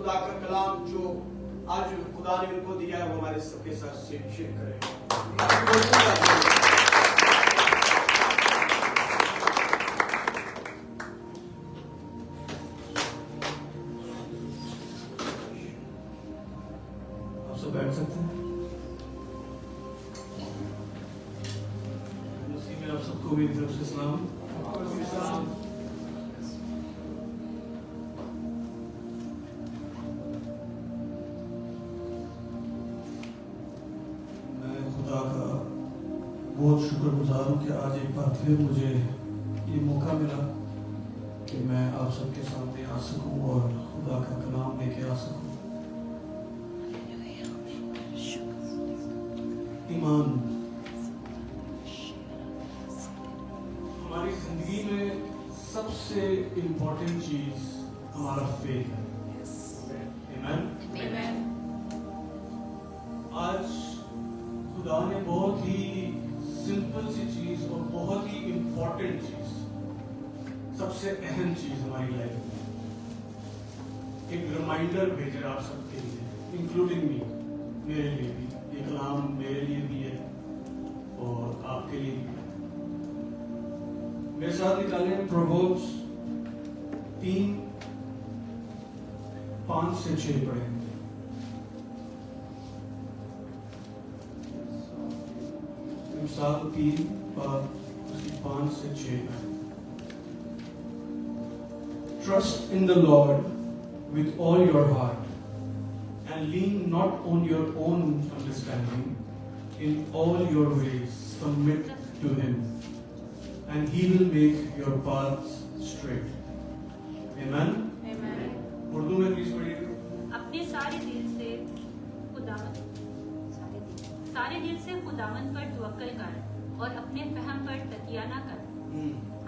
खुदा का कलाम जो आज खुदा ने उनको दिया है वो हमारे सबके साथ शेयर करें। आप सब बैठ सकते हैं। मसीह में आप सबको मेरी तरफ से सलाम। बहुत शुक्रगुजार हूँ कि आज एक बार फिर मुझे ये मौका मिला कि मैं आप सबके सामने आ सकूं और खुदा का कलाम लेके आ सकूं। ईमान हमारी जिंदगी में सबसे इम्पोर्टेंट चीज हमारा फेथ है। आमीन। आज खुदा ने बहुत ही सिंपल सी चीज और बहुत ही इंपॉर्टेंट चीज, सबसे अहम चीज हमारी लाइफ में एक रिमाइंडर भेजा आप सबके लिए, इंक्लूडिंग मी, मेरे लिए भी ये कलाम मेरे लिए भी है और आपके लिए भी। मेरे साथ निकालें प्रोवर्ब्स 3:5 से 6 पढ़ें। सात 3 और 5 से 6 में। Trust in the Lord with all your heart and lean not on your own understanding. In all your ways submit to Him and He will make your paths straight. Amen. Urdu में please पढ़िए। अपने सारे दिल से खुदावन पर तवक्कल कर और अपने फहम पर तकिया ना कर।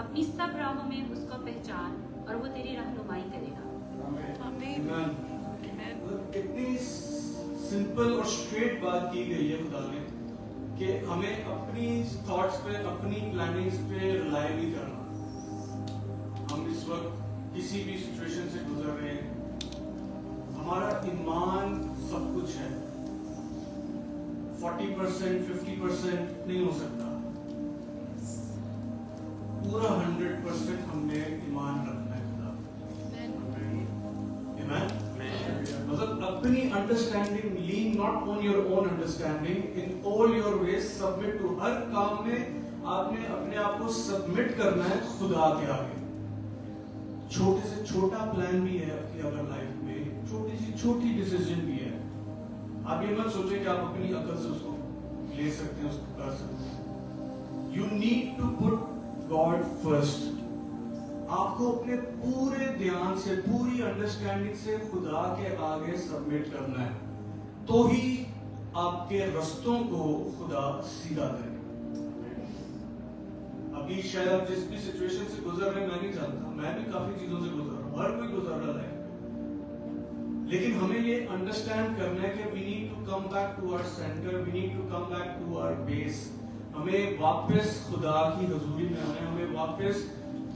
अपनी सब राहों में उसको पहचान और वो तेरी रहनुमाई करेगा। इतनी सिंपल और स्ट्रेट बात की गई है खुदा ने कि हमें अपनी थॉट्स पे, अपनी प्लानिंग्स पे रिलाई नहीं करना। हम इस वक्त किसी भी सिचुएशन से गुजर रहे हैं, हमारा ईमान सब कुछ है। 40% 50% नहीं हो सकता, पूरा 100% हमने ईमान रखना है खुदा। मतलब अपनी understanding, lean not on your own understanding, in all your ways submit to. हर काम में आपने अपने आप को सबमिट करना है खुदा के आगे। छोटे से छोटा प्लान भी है आपकी अगर लाइफ में, छोटी सी छोटी डिसीजन भी है, आप ये मत सोचें कि आप अपनी अकल से उसको ले सकते हैं, उसको कर सकते हैं। You need to put God first. आपको अपने पूरे ध्यान से, पूरी अंडरस्टैंडिंग से खुदा के आगे सबमिट करना है, तो ही आपके रास्तों को खुदा सीधा करेगा। अभी शायद आप जिस भी सिचुएशन से गुजर रहे हैं मैं नहीं जानता, मैं भी काफी चीजों से गुजर रहा हूं, हर कोई गुजर रहा है, लेकिन हमें ये अंडरस्टैंड करना है कि we need to come back to our centre, we need to come back to our base. हमें वापस खुदा की हुजूरी में आना है, हमें वापस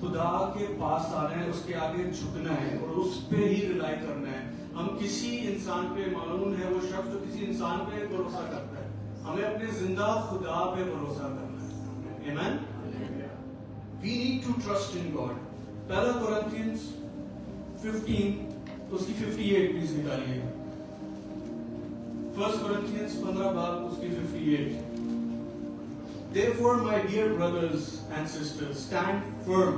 खुदा के पास आना है, उसके आगे झुकना है और उस पे ही रिलाई करना है। हम किसी इंसान पे, मालूम है वो शख्स जो किसी इंसान पे भरोसा करता है, हमें अपने जिंदा खुदा पे भरोसा करना है। आमीन। We need to trust in God. पहला कोरिन्थियंस 15 उसकी 58 प्लीज निकालिए। 1 Corinthians 15 बाब उसकी 58। Therefore, my dear brothers and sisters, stand firm.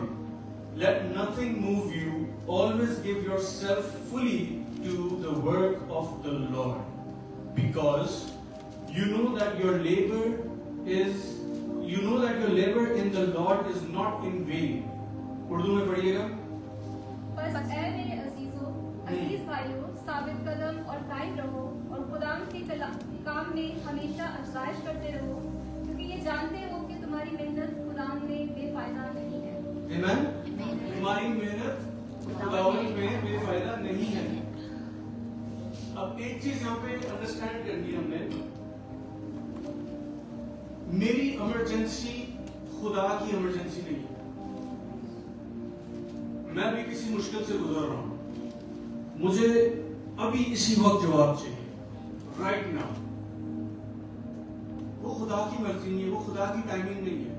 Let nothing move you. Always give yourself fully to the work of the Lord, because you know that your labor in the Lord is not in vain. Urdu में पढ़िएगा। बस ऐ मेरे अजीज भाइयों, साबित कदम और कायम रहो और खुदाम के काम में हमेशा अफजाइश करते रहो, क्योंकि ये जानते हो कि तुम्हारी मेहनत खुदाम में बेफायदा नहीं है। आमीन। तुम्हारी मेहनत खुदाम में बेफायदा नहीं है। अब एक चीज यहाँ पे अंडरस्टैंड करनी है हमने, मेरी इमरजेंसी खुदा की इमरजेंसी नहीं है। मैं भी किसी मुश्किल से गुजर रहा हूं, मुझे अभी इसी वक्त जवाब चाहिए, राइट नाउ। वो खुदा की मर्जी नहीं है, वो खुदा की टाइमिंग नहीं है।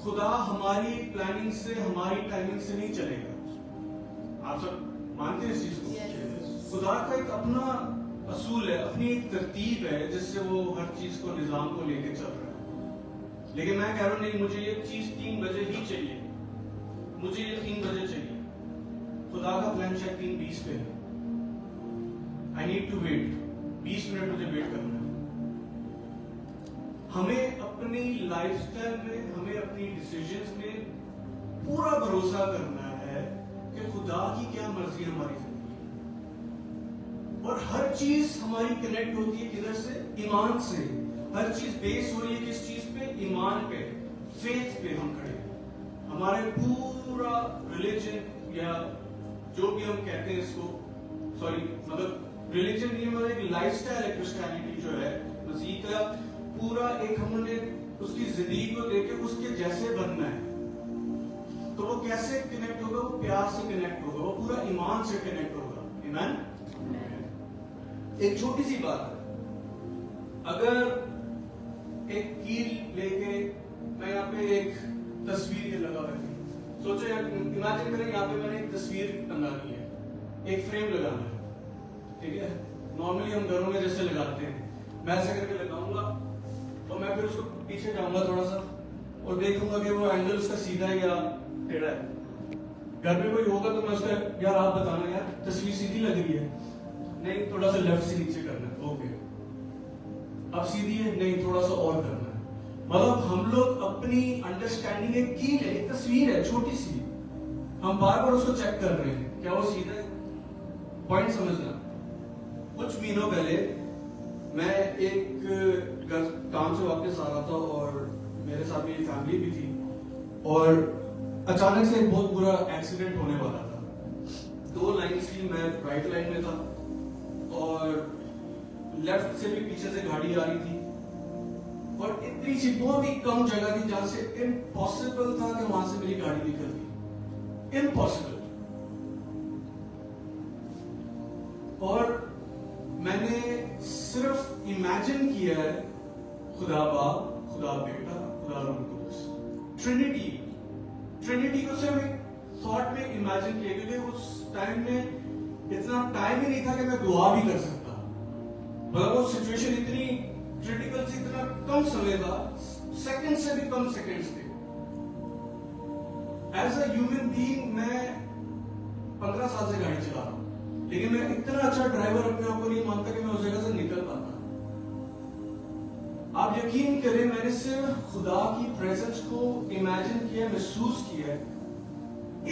खुदा हमारी प्लानिंग से, हमारी टाइमिंग से नहीं चलेगा। आप सब मानते हैं इस चीज को? खुदा का एक अपना असूल है, अपनी एक तरतीब है जिससे वो हर चीज को, निजाम को लेके चल रहा है। लेकिन मैं कह रहा हूं नहीं, मुझे ये चीज 3 बजे ही चाहिए, मुझे ये 3 बजे चाहिए। खुदा का प्लान शायद 3:20 पे है। I need to wait, 20 minute मुझे वेट करना है। हमें अपनी लाइफस्टाइल में, हमें अपनी डिसीजंस में पूरा भरोसा करना है कि खुदा की क्या मर्जी है हमारी जिंदगी में। और हर चीज हमारी कनेक्ट होती है किधर से? ईमान से। हर चीज बेस हो रही है किस चीज पे? ईमान पे, फेथ पे हम खड़े हैं। हमारे पूरा रिलीजन या जो भी हम कहते हैं इसको, सॉरी मतलब रिलीजन नहीं, मतलब एक लाइफस्टाइल है क्रिश्चियनिटी जो है, मसीह का पूरा एक हमने उसकी जिंदगी को देखे उसके जैसे बनना है। तो वो कैसे कनेक्ट होगा? वो प्यार से कनेक्ट होगा, वो पूरा ईमान से कनेक्ट होगा। ईमान। एक छोटी सी बात है, अगर एक कील लेके मैं यहाँ पे एक तस्वीर ये लगा रखी, सोचो यार, इमेजिन करें यहाँ पे मैंने एक तस्वीर टंगानी है, एक फ्रेम लगाना है, ठीक है? नॉर्मली हम घरों में जैसे लगाते हैं, मैं ऐसे करके लगाऊंगा और मैं फिर उसको पीछे जाऊंगा थोड़ा सा और देखूंगा कि वो एंगल उसका सीधा है या टेढ़ा है। घर में कोई होगा तो मैं उसका, यार आप बताना यार तस्वीर सीधी लग रही है, नहीं थोड़ा सा लेफ्ट से नीचे करना है, ओके अब सीधी है, नहीं थोड़ा सा और करना है। मतलब हम लोग अपनी अंडरस्टैंडिंग एक कील है, एक तस्वीर है छोटी सी, हम बार बार उसको चेक कर रहे हैं क्या वो सीधा है। पॉइंट समझना। कुछ महीनों पहले मैं एक काम से वापस आ रहा था और मेरे साथ मेरी फैमिली भी थी और अचानक से एक बहुत बुरा एक्सीडेंट होने वाला था। 2 लाइन थी, मैं राइट लाइन में था और लेफ्ट से भी पीछे से गाड़ी आ रही थी और इतनी सी बहुत ही कम जगह थी जहां से इम्पॉसिबल था कि वहां से मेरी गाड़ी निकलती, इम्पॉसिबल। और मैंने सिर्फ इमेजिन किया है खुदा बाप, खुदा बेटा, खुदा रूह कुद्दूस, ट्रिनिटी को सिर्फ एक थॉट में इमेजिन किया, क्योंकि उस टाइम में इतना टाइम ही नहीं था कि मैं दुआ भी कर सकता। मतलब वो सिचुएशन इतनी क्रिटिकल थी, इतना कम समय था, सेकंड से भी कम सेकंड्स थे। एज अ ह्यूमन बीइंग मैं 15 साल से गाड़ी चला रहा हूं, लेकिन मैं इतना अच्छा ड्राइवर अपने आप को नहीं मानता कि मैं उस जगह से निकल पाता। आप यकीन करें, मैंने सिर्फ खुदा की प्रेजेंस को इमेजिन किया, महसूस किया,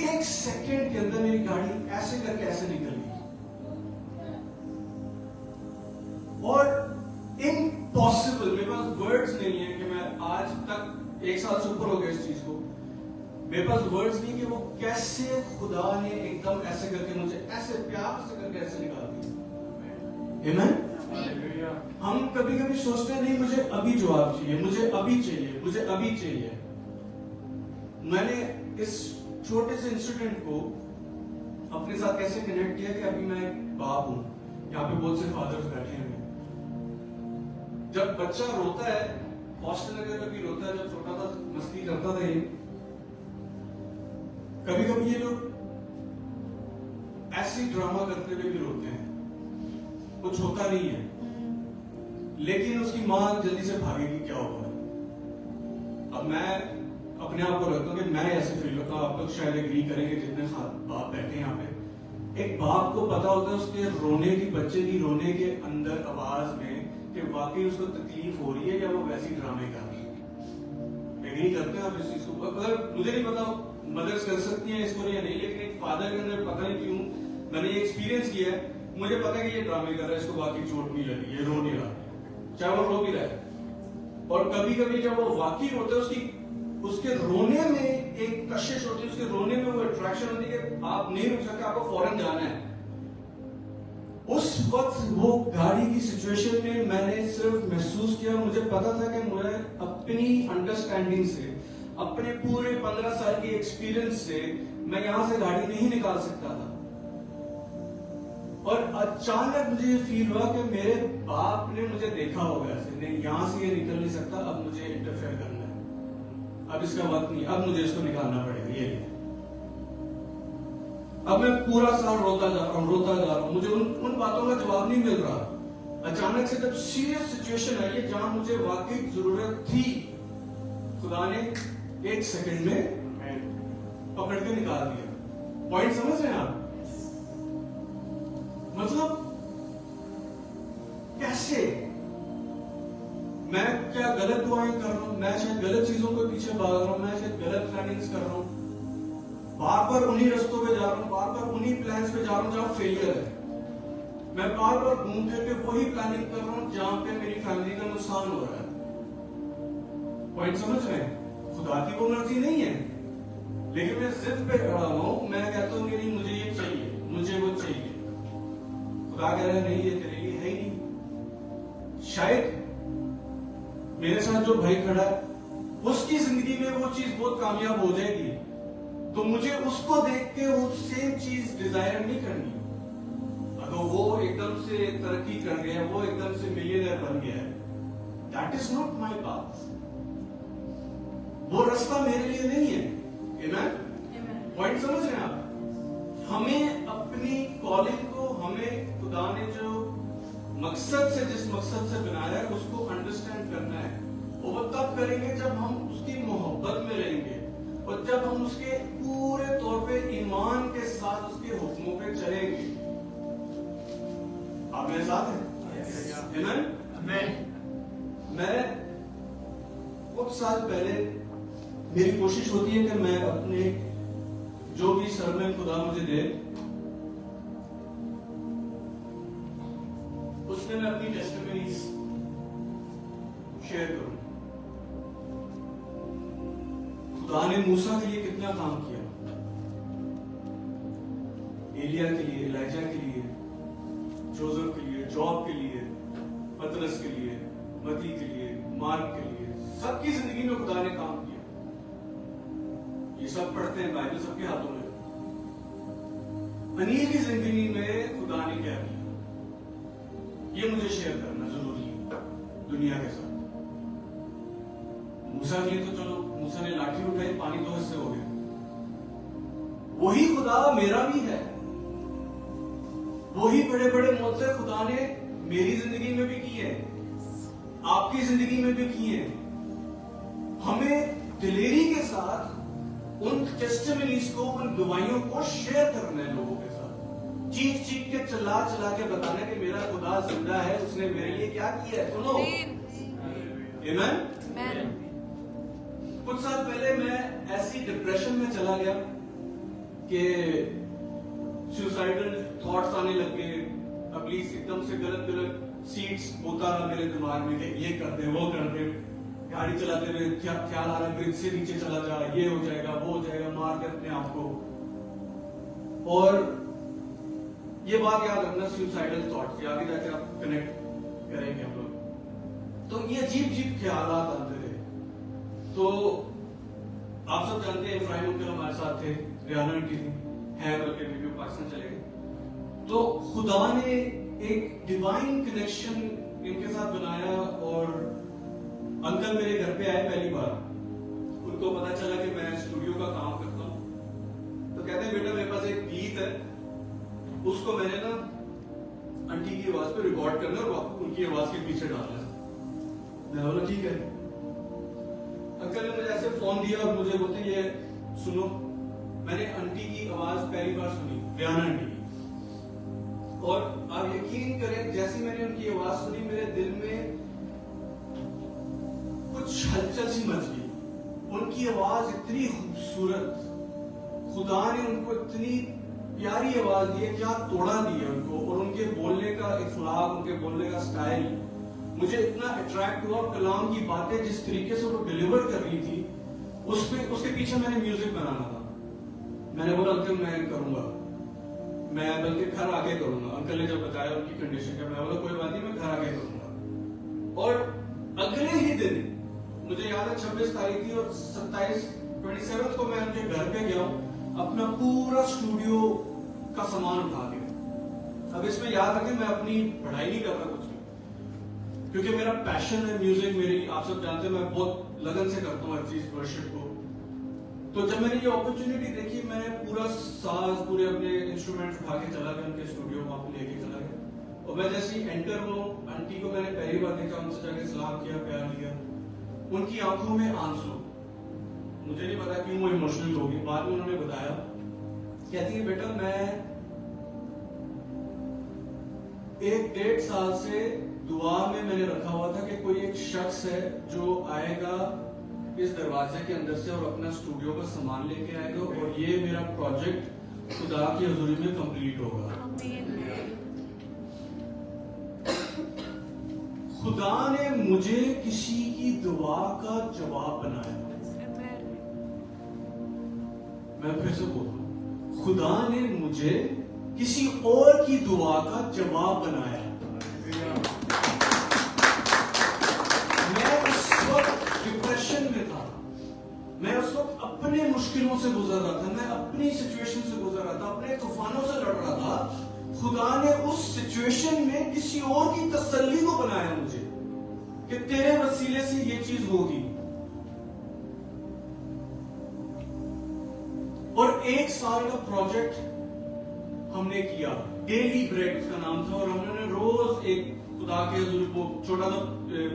1 सेकंड के अंदर मेरी गाड़ी ऐसे करके ऐसे निकल गई। और इम्पॉसिबल, मेरे पास वर्ड्स नहीं है कि मैं आज तक 1 साल से ऊपर हो गया इस चीज को, मेरे पास वर्ड्स नहीं कि वो कैसे खुदा ने एकदम ऐसे करके मुझे ऐसे प्यार से करके ऐसे निकाल दिया। आमीन। हम कभी कभी सोचते हैं नहीं मुझे अभी जवाब चाहिए, मुझे अभी चाहिए, मुझे अभी चाहिए। मैंने इस छोटे से इंसिडेंट को अपने साथ कैसे कनेक्ट किया कि अभी मैं एक बाप हूं, यहाँ पे बहुत से फादर्स बैठे हैं। जब बच्चा रोता है, हॉस्टल अगर कभी रोता है, जब छोटा था मस्ती करता था ये, कभी कभी ये लोग ऐसी ड्रामा करते हुए भी रोते हैं, कुछ होता नहीं है, लेकिन उसकी मां जल्दी से भागेगी क्या होगा। अब मैं अपने आप को रखता हूं कि मैं ऐसे फील करता हूं, आप लोग शायद एग्री करेंगे जितने बाप बैठे हैं यहाँ पे। एक बाप को पता होता है उसके रोने की, बच्चे की रोने के अंदर आवाज में कि वाकई उसको तकलीफ हो रही है या वो वैसी ड्रामे कर रही है। एग्री करते हैं आप इस चीज को? अगर मुझे नहीं पता मदर्स कर सकती हैं इसको या नहीं, लेकिन एक फादर के अंदर पता नहीं क्यों मैंने ये एक्सपीरियंस किया है, मुझे पता है कि ये ड्रामे कर रहा है, इसको वाकई चोट नहीं लगी, ये रो नहीं रहा, चाहे वो रो भी रहा है। और कभी कभी जब वो वाकई रोता है, उसके रोने में एक कशिश होती है, उसके रोने में वो अट्रैक्शन होती है कि आप नहीं रुक सकते, आपको फौरन जाना है। उस वक्त वो गाड़ी की सिचुएशन में मैंने सिर्फ महसूस किया, मुझे पता था कि मुझे अपनी अंडरस्टैंडिंग से, अपने पूरे 15 साल के एक्सपीरियंस से मैं यहां से गाड़ी नहीं निकाल सकता था। और अचानक मुझे ये फील हुआ कि मेरे बाप ने मुझे देखा होगा ऐसे, नहीं यहां से ये निकल नहीं सकता, अब मुझे इंटरफेयर करना है, अब इसका वक्त नहीं, अब मुझे इसको निकालना पड़ेगा। ये अब मैं पूरा साल रोता जा रहा हूं, मुझे उन बातों का जवाब नहीं मिल रहा। अचानक से जब सीरियस सिचुएशन आई है जहां मुझे वाकई जरूरत थी, खुदा ने 1 सेकंड में पकड़ के निकाल दिया। पॉइंट समझ रहे हैं आप? मतलब कैसे? मैं क्या गलत दुआएं कर रहा हूं? मैं शायद गलत चीजों के पीछे भाग रहा हूं, मैं शायद गलत प्लानिंग्स कर रहा हूं, बार बार उन्हीं रास्तों पे जा रहा हूं, बार बार उन्हीं प्लान्स पे जा रहा हूं जहां फेलियर है। मैं बार बार घूम फिर के वही प्लानिंग कर रहा हूं जहां पे मेरी फैमिली का नुकसान हो रहा है। पॉइंट समझ रहे हैं? खुदा की वो मर्जी नहीं है, लेकिन मैं जिद पे खड़ा हूं। मैं कहता हूं कि नहीं मुझे ये चाहिए, मुझे वो चाहिए। खुदा कह रहा है नहीं, ये तेरे लिए है ही नहीं। शायद मेरे साथ जो भाई खड़ा है उसकी जिंदगी में वो चीज बहुत कामयाब हो जाएगी, तो मुझे उसको देख के वो सेम चीज डिजायर नहीं करनी। अगर वो एकदम से तरक्की कर गया, वो एकदम से मिलियनर बन गया है, that is not my path. वो रास्ता मेरे लिए नहीं है। आमेन? पॉइंट समझ रहे हैं आप? हमें अपनी कॉलिंग को, हमें खुदा ने जो मकसद से, जिस मकसद से बनाया है उसको अंडरस्टैंड करना है। और वो तब करेंगे जब हम उसकी मोहब्बत में रहेंगे और जब हम उसके पूरे तौर पे ईमान के साथ उसके हुक्मों पे चलेंगे। आप मेरे साथ हैं? आमेन? मैं कुछ साल पहले मेरी कोशिश होती है कि मैं अपने जो भी सरमन खुदा मुझे दे उसमें मैं अपनी टेस्टिमनीज शेयर करूं। खुदा ने मूसा के लिए कितना काम किया, एलिया के लिए, एलाइजा के लिए, जोसेफ के लिए, जॉब के लिए, पतरस के लिए, मती के लिए, मार्क के लिए, सबकी जिंदगी में खुदा ने काम किया। ये सब पढ़ते हैं, बाइबल सबके हाथों में। अनिल की जिंदगी में खुदा ने क्या किया, ये मुझे शेयर करना जरूरी है दुनिया के साथ। मूसा के लिए तो चलो, मूसा ने लाठी उठाई, पानी 2 हिस्से हो गए। वही खुदा मेरा भी है, वही बड़े बड़े मौजे खुदा ने मेरी जिंदगी में भी किए, आपकी जिंदगी में भी किए। हमें दिलेरी के साथ उन टेस्टिमनीज को, उन गवाहियों को शेयर करना है लोगों के साथ, चीख चीख के चिल्ला चिल्ला के बताना कि मेरा खुदा जिंदा है, उसने मेरे लिए क्या किया है। सुनो, आमेन? कुछ साल पहले मैं ऐसी डिप्रेशन में चला गया कि सुसाइडल थॉट्स आने लग गए। अब्लीस एकदम से गलत गलत सीड्स बोता रहा मेरे दिमाग में कि ये कर दे, वो कर दे। गाड़ी चलाते हुए ख्याल आ रहा ब्रिज से नीचे चला जा, ये हो जाएगा, वो हो जाएगा, मार के अपने आप को। और ये बात याद रखना, सुसाइडल थॉट्स आगे जाके आप कनेक्ट करेंगे हम लोग। तो ये अजीब अजीब ख्यालात आते थे। तो आप सब जानते हैं इब्राहिम अंकल हमारे साथ थे, रियाना आंटी थी, है बल्कि वीडियो पाकिस्तान चले गए। तो खुदा ने एक डिवाइन कनेक्शन इनके साथ बनाया और अंकल मेरे घर पे आए पहली बार। उनको पता चला कि मैं स्टूडियो का काम करता हूँ, तो कहते हैं बेटा मेरे पास एक गीत है, उसको मैंने ना आंटी की आवाज पे रिकॉर्ड करना और उनकी आवाज के पीछे डालना है। मैं बोला ठीक है। अंकल ने मुझे ऐसे फोन दिया और मुझे बोलते ये सुनो। मैंने आंटी की आवाज पहली बार सुनी, रियाना आंटी की, और आप यकीन करें जैसे मैंने उनकी आवाज सुनी मेरे दिल में कुछ हलचल सी मच गई। उनकी आवाज इतनी खूबसूरत, खुदा ने उनको इतनी प्यारी आवाज दी है, क्या तोड़ा दिया उनको। और उनके बोलने का इखलाक, उनके बोलने का स्टाइल मुझे इतना अट्रैक्ट हुआ। कलाम की बातें जिस तरीके से वो डिलीवर कर रही थी, उसके पीछे मैंने म्यूजिक बनाना था। मैंने बोला अंकल मैं करूंगा, मैं बल्कि घर आके करूंगा। अंकल ने जब बताया उनकी कंडीशन का, मैं बोला कोई बात नहीं, मैं घर आके करूंगा। और अगले ही दिन मुझे याद है 26 तारीख थी और 27 को मैं उनके घर पे गया हूं, अपना पूरा स्टूडियो का सामान उठा के। अब इसमें याद रखें, मैं अपनी पढ़ाई नहीं कर रहा कुछ भी, क्योंकि मेरा पैशन है म्यूजिक। मेरी, आप सब जानते हैं, मैं बहुत लगन से करता हूँ हर चीज, वर्शिप को। तो जब मैंने ये अपॉर्चुनिटी देखी, मैंने पूरा साज, पूरे अपने इंस्ट्रूमेंट उठा के चला गया उनके स्टूडियो में, आपको लेके चला गया। और मैं जैसे ही एंटर हुआ, आंटी को मैंने पहली बार देखा, उनसे जाके सलाम किया, प्यार लिया। उनकी आंखों में आंसू, मुझे नहीं पता क्यों वो इमोशनल हो गई। बाद में उन्होंने बताया, कहती है बेटा मैं 1-1.5 साल से दुआ में मैंने रखा हुआ था कि कोई एक शख्स है जो आएगा इस दरवाजे के अंदर से और अपना स्टूडियो का सामान लेके आएगा और ये मेरा प्रोजेक्ट खुदा की हजूरी में कंप्लीट होगा। खुदा ने मुझे किसी की दुआ का जवाब बनाया। मैं फिर से बोल रहा हूं, खुदा ने मुझे किसी और की दुआ का जवाब बनाया। मैं उस वक्त डिप्रेशन में था, मैं उस वक्त अपने मुश्किलों से गुजर रहा था, मैं अपनी सिचुएशन से गुजर रहा था, अपने तूफानों से लड़ रहा था। खुदा ने उस सिचुएशन में किसी और की तसल्ली को बनाया मुझे कि तेरे वसीले से ये चीज होगी। और 1 साल का प्रोजेक्ट हमने किया, डेली ब्रेड उसका नाम था। और हमने रोज एक खुदा के हुजूर को, छोटा सा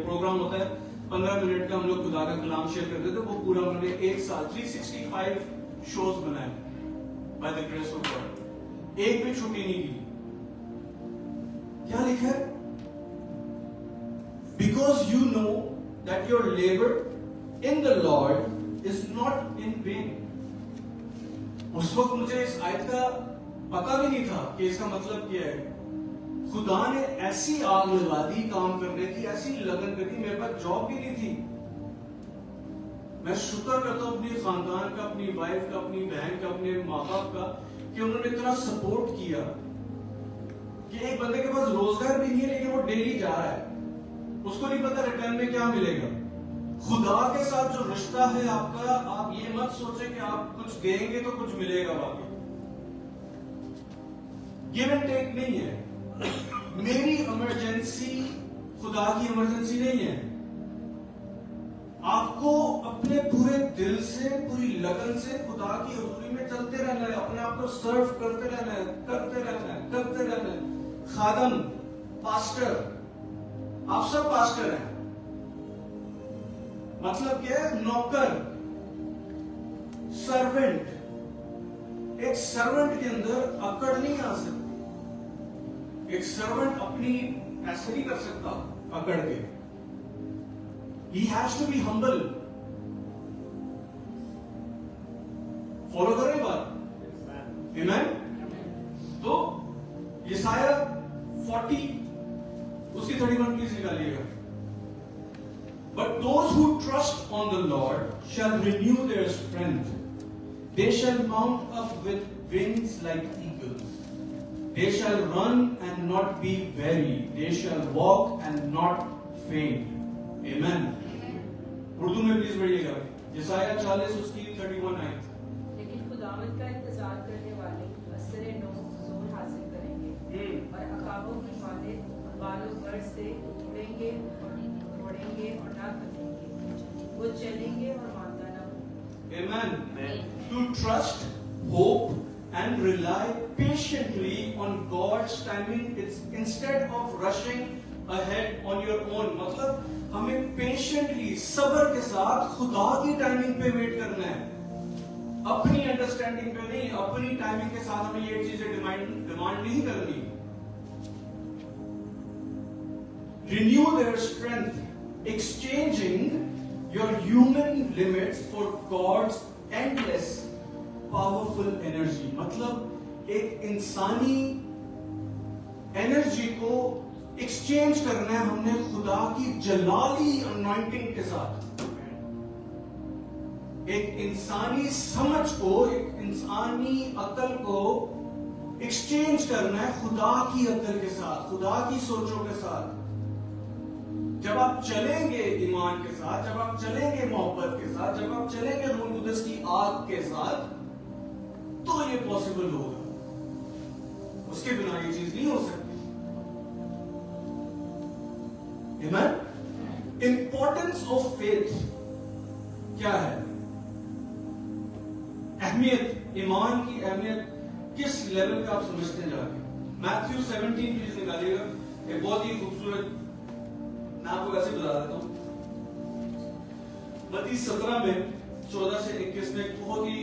प्रोग्राम होता है 15 मिनट का, हम लोग खुदा का कलाम शेयर करते थे। वो पूरा हमने 1 साल 365 शोज बनाए by the grace of God, एक भी छुट्टी नहीं की। क्या लिखा है? Because you know that your labour in the Lord is not in when. उस वक्त मुझे इस आयत का पता भी नहीं था कि इसका मतलब क्या है। खुदा ने ऐसी आग लगा दी काम करने की, ऐसी लगन कर दी। मेरे पास जॉब भी नहीं थी। मैं शुक्र करता हूं अपने खानदान का, अपनी वाइफ का, अपनी बहन का, अपने माँ बाप का, कि उन्होंने इतना सपोर्ट किया कि एक बंदे के पास रोजगार भी नहीं है लेकिन वो डेली जा रहा है, उसको नहीं पता रिटर्न में क्या मिलेगा। खुदा के साथ जो रिश्ता है आपका, आप ये मत सोचे कि आप कुछ देंगे तो कुछ मिलेगा बाकी। गिव एंड टेक नहीं है। मेरी इमरजेंसी खुदा की इमरजेंसी नहीं है। आपको अपने पूरे दिल से, पूरी लगन से खुदा की हुजूरी में चलते रहना है, अपने आप को सर्व करते रहना है, करते रहना है, करते रहना है। खादम, पास्टर, आप सब पास्टर हैं। मतलब क्या है? नौकर, सर्वेंट। एक सर्वेंट के अंदर अकड़ नहीं आ सकती। एक सर्वेंट अपनी ऐसे नहीं कर सकता अकड़ के। He has to be humble. Follow कर रहे बात? Amen? तो यसाया 40 उसकी 31 please निकालिएगा। But those who trust on the Lord shall renew their strength. They shall mount up with wings like eagles. They shall run and not be weary. They shall walk and not faint. Amen. Urdu में please पढ़िएगा। यसाया 40 उसकी 31 आयत। लेकिन खुदावंद का इंतजार करने वाले असरे नो जोर हासिल करेंगे और अकाबों की माले बालों पर से उड़ेंगे और ना थकेंगे। वो चलेंगे और मांदा ना होंगे। Amen. To trust, hope and rely patiently on God's timing instead of rushing ahead on your own. मतलब हमें पेशेंटली, सब्र के साथ खुदा की टाइमिंग पे वेट करना है, अपनी अंडरस्टैंडिंग पे नहीं। अपनी टाइमिंग के साथ हमें ये चीजें डिमांड नहीं करनी। Renew their strength, exchanging your human limits for God's endless powerful energy. मतलब एक इंसानी एनर्जी को एक्सचेंज करना है हमने खुदा की जलाली अनॉइंटिंग के साथ। एक इंसानी समझ को, एक इंसानी अकल को एक्सचेंज करना है खुदा की अकल के साथ, खुदा की सोचों के साथ। जब आप चलेंगे ईमान के साथ, जब आप चलेंगे मोहब्बत के साथ, जब आप चलेंगे रूह कुदस की आग के साथ, तो ये पॉसिबल होगा। उसके बिना ये चीज नहीं हो सकती। Amen? इंपॉर्टेंस ऑफ फेथ क्या है? अहमियत, ईमान की अहमियत किस लेवल पे आप समझते जाके? मैथ्यू 17 प्लीज निकालिएगा, एक बहुत ही खूबसूरत, मैं आपको वैसे बता देता हूं। मत्ती 17 में 14 से 21 में एक बहुत ही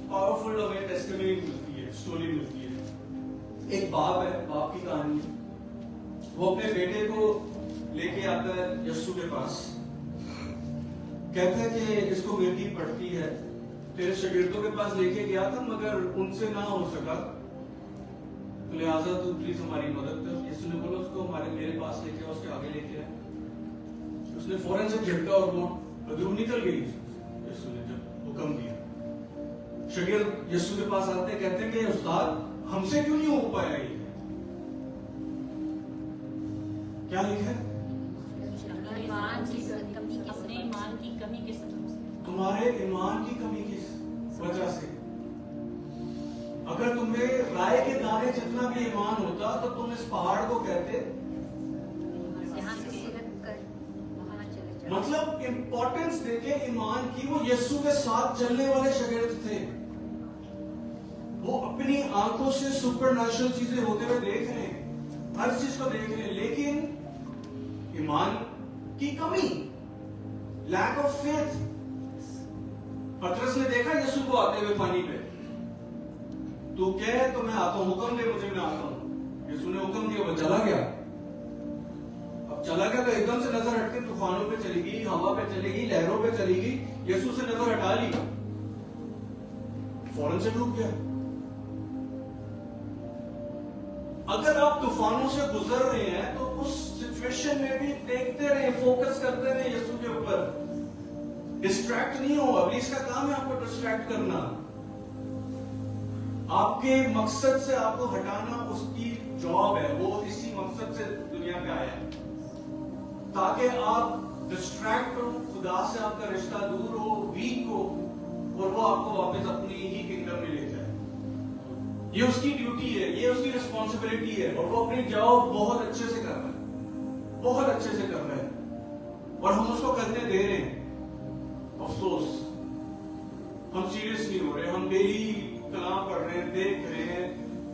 पावरफुल हमें टेस्टिमनी मिलती है, स्टोरी मिलती है। एक बाप है, बाप की कहानी। वो अपने बेटे को लेके आता है यीशु के पास, कहता है कि इसको मिर्गी पड़ती है, तेरे शागिर्दों के पास लेके गया था मगर उनसे ना हो सका, तो लिहाजा तू प्लीज हमारी मदद कर। यीशु ने बोला उसको मेरे पास लेके उसके आगे लेके आए। उसने फौरन से झटका और वो बदरूम निकल गई। यीशु ने जब हुक्म दिया, शागिर्द यीशु के पास आते कहते हैं कि उस्ताद हमसे क्यों नहीं हो पाया ये? क्या लिखा है? अपने ईमान की कमी के सबब से, तुम्हारे ईमान की कमी की वजह से। अगर तुम्हें राय के दाने जितना भी ईमान होता तो तुम इस पहाड़ को कहते। यहाँ से वहाँ चले जाओ। मतलब इंपॉर्टेंस देके ईमान की, वो यीशु के साथ चलने वाले शागिर्द थे। वो अपनी आंखों से सुपरनैचुरल चीजें होते हुए देख रहे हैं, हर चीज को देख रहे हैं, लेकिन ईमान की कमी, लैक ऑफ फेथ। पतरस ने देखा यीशु को आते हुए पानी पे, तू कह तो मैं आता हूं, हुक्म दे मुझे, मैं आता हूं। यीशु ने हुक्म दिया, वो चला गया। अब चला गया तो एकदम से नजर हटके तूफानों पे चली गई, हवा पे चली गई, लहरों पे चली गई। यीशु से नजर हटा ली, फौरन से डूब गया। अगर आप तूफानों से गुजर रहे हैं तो उस सिचुएशन में भी देखते रहे, फोकस करते रहे यीशु के ऊपर, डिस्ट्रैक्ट नहीं हो। अभी इसका काम है आपको डिस्ट्रैक्ट करना, आपके मकसद से आपको हटाना उसकी जॉब है। वो इसी मकसद से दुनिया पे आया है ताकि आप डिस्ट्रैक्ट हो, खुदा से आपका रिश्ता दूर हो, वीक हो, और वो आपको वापस अपनी ही किंगडम में ले जाए। ये उसकी ड्यूटी है, ये उसकी रिस्पॉन्सिबिलिटी है, और वो अपनी जॉब बहुत अच्छे से कर रहा है, बहुत अच्छे से कर रहा है, और हम उसको करने दे रहे हैं। अफसोस हम सीरियस नहीं हो रहे। हम डेली कलाम पढ़ रहे हैं, देख रहे हैं,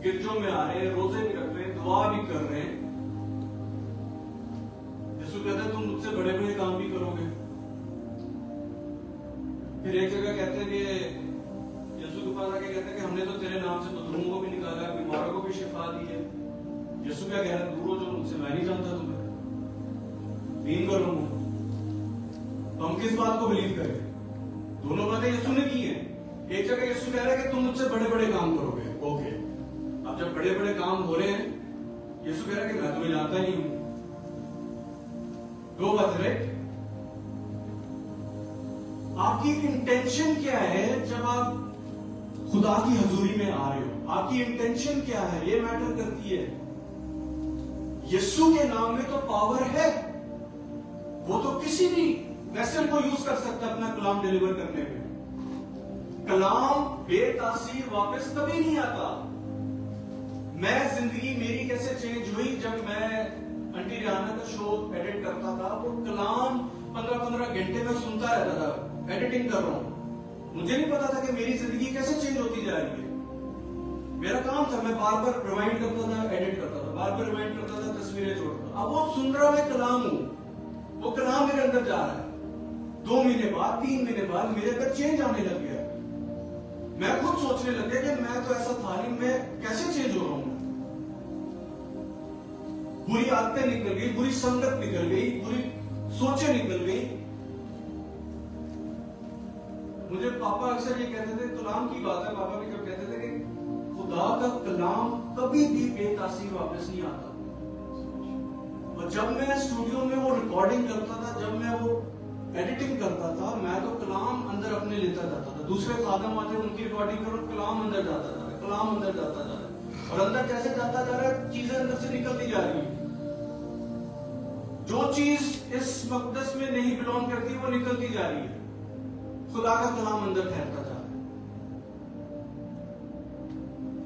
गिरजों में आ रहे हैं, रोजे भी रख रहे हैं, दुआ भी कर रहे हैं। यीशु कहता है तुम मुझसे बड़े बड़े काम भी करोगे। फिर एक जगह कहते हैं कि यीशु के पास आके कहते हैं कि हमने तो तेरे नाम से बदरूहों को भी निकाला, बीमारों को भी शिफा दी है। यीशु क्या कह रहा है? दूर हो जो मुझसे, मैं नहीं जानता तुम्हें, दीन कर लूंगा। तो हम किस बात को बिलीव करें? दोनों बातें यीशु ने की हैं। एक जगह यीशु कह रहा है कि तुम मुझसे बड़े बड़े काम करोगे, ओके। अब जब बड़े बड़े काम हो रहे हैं, यीशु कह रहा है कि मैं तुम्हें जानता ही हूं। दो बात, राइट? आपकी इंटेंशन क्या है जब आप खुदा की हजूरी में आ रहे हो? आपकी इंटेंशन क्या है, ये मैटर करती है। यीशु के नाम में तो पावर है, वो तो किसी भी वेसल को यूज कर सकता है अपना कलाम डिलीवर करने में। कलाम बेतासीर वापस कभी नहीं आता। मैं जिंदगी मेरी कैसे चेंज हुई जब मैं आंटी रियाना का शो एडिट करता था। वो कलाम 15-15 घंटे में सुनता रहता था, एडिटिंग कर रहा हूं। मुझे नहीं पता था कि मेरी जिंदगी कैसे चेंज होती जा रही है। मेरा काम था, मैं बार बार रिवाइंड करता था, एडिट करता था, बार बार रिवाइंड करता था, तस्वीरें जोड़ता था। अब वो सुन रहा मैं कलाम हूं, वो कलाम मेरे अंदर जा रहा है। 2 महीने बाद, 3 महीने बाद मेरे अंदर चेंज आने लग गया। मैं खुद सोचने लग गया कि मैं तो ऐसा था नहीं, मैं कैसे चेंज हो रहा हूं। बुरी आदतें निकल गई, बुरी संगत निकल गई, बुरी सोचें निकल गई। मुझे पापा अक्सर ये कहते थे, कलाम की बात है, पापा भी जब कहते थे कि खुदा का कलाम कभी भी बेतासीर वापस नहीं आता। और जब मैं स्टूडियो में वो रिकॉर्डिंग करता था, जब मैं वो एडिटिंग करता था, मैं तो कलाम अंदर अपने लेता जाता था। दूसरे खादम आते, उनकी रिकॉर्डिंग करो, कलाम अंदर जाता जा रहा है, कलाम अंदर जाता जा रहा है, और अंदर कैसे जाता जा रहा है, चीजें अंदर से निकलती जा रही है। जो चीज इस मकदस में नहीं बिलोंग करती वो निकलती जा रही है। खुदा का कलाम अंदर ठहरता जा रहा है।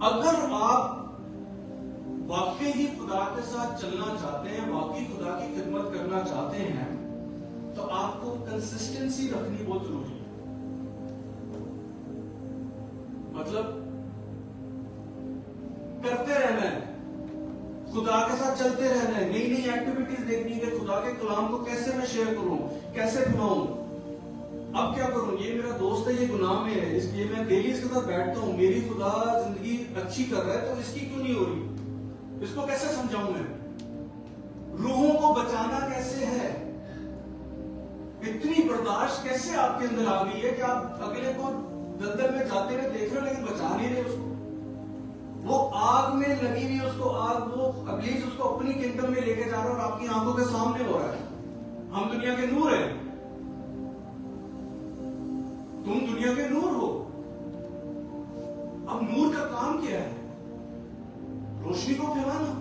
अगर आप ही खुदा के साथ चलना चाहते हैं, वाकई खुदा की खिदमत करना चाहते हैं, तो आपको कंसिस्टेंसी रखनी बहुत जरूरी है। मतलब करते रहना है, खुदा के साथ चलते रहना है, नई नई एक्टिविटीज देखनी है कि खुदा के कलाम को कैसे मैं शेयर करूं, कैसे फैलाऊं। अब क्या करूं, ये मेरा दोस्त है, ये गुनाह में है, इसलिए मैं डेली इसके साथ बैठता हूं, मेरी खुदा जिंदगी अच्छी कर रहा है तो इसकी क्यों नहीं हो रही, इसको कैसे समझाऊं मैं। रूहों को बचाना कैसे है, इतनी बर्दाश्त कैसे आपके अंदर आ गई है कि आप अगले को दलदल में जाते हुए देख रहे हो लेकिन बचा नहीं रहे उसको। वो आग में लगी हुई उसको आग, वो इब्लीस उसको अपनी किंगडम में लेके जा रहा है और आपकी आंखों के सामने हो रहा है। हम दुनिया के नूर हैं, तुम दुनिया के नूर हो। अब नूर का काम क्या है, रोशनी को फैलाना।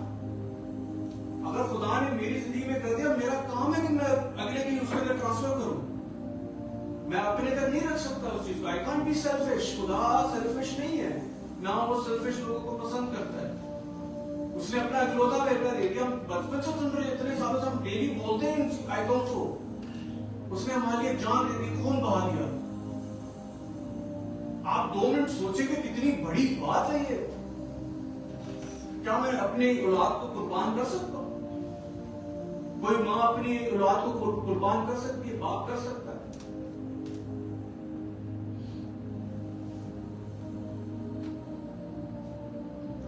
अगर खुदा ने मेरी जिंदगी में कर दिया, मेरा काम है कि मैं अगले की उसके अंदर ट्रांसफर करूं। मैं अपने तक नहीं रख सकता उस चीज को। I can't be selfish. खुदा सेल्फिश नहीं है, ना वो सेल्फिश लोगों को पसंद करता है। उसने अपना इकलौता बेटा दे दिया। हम बचपन से सुन रहे, इतने सालों से हम डेली बोलते हैं इन आयतों को। उसने हमारे लिए जान दे दी, खून बहा दिया। आप 2 मिनट सोचेंगे कितनी बड़ी बात है ये। क्या मैं अपनी औलाद को कुर्बान कर सकता हूं? कोई मां अपनी औलाद को कुर्बान कर सकती है, बाप कर सकता है।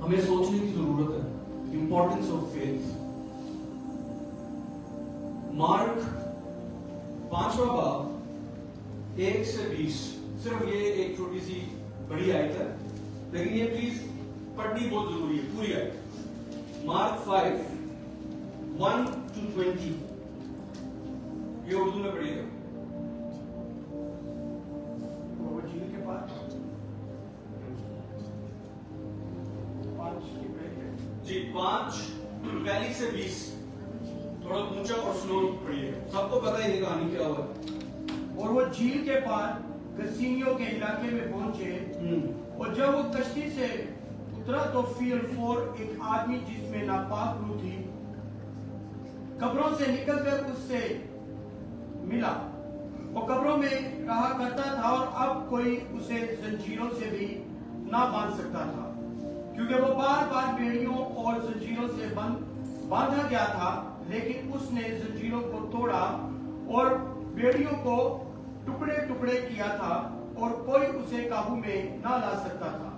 हमें सोचने की जरूरत है, इंपॉर्टेंस ऑफ फेथ। मार्क 5वां बाब 1 से 20, सिर्फ ये एक छोटी सी बड़ी आयत है, लेकिन ये प्लीज पढ़नी बहुत जरूरी है, पूरी आयत। मार्क 5 1 to 20, ये उर्दू में पढ़िएगा। वो झील के पास 5 की पहले जी 5 पहली से 20, थोड़ा ऊंचा और स्लो पढ़िएगा, सबको पता है ये कहानी क्या हुआ है। और वो झील के पार गसीनियों के इलाके में पहुंचे, और जब वो कश्ती से उतरा तो फिर एक आदमी जिसमें नापाक रूह थी कब्रों से निकलकर उससे मिला। वो कब्रों में रहा करता था और अब कोई उसे जंजीरों से भी ना बांध सकता था, क्योंकि वो बार बार बेड़ियों और जंजीरों से बांधा गया था। लेकिन उसने जंजीरों को तोड़ा और बेड़ियों को टुकड़े टुकड़े किया था और कोई उसे काबू में ना ला सकता था।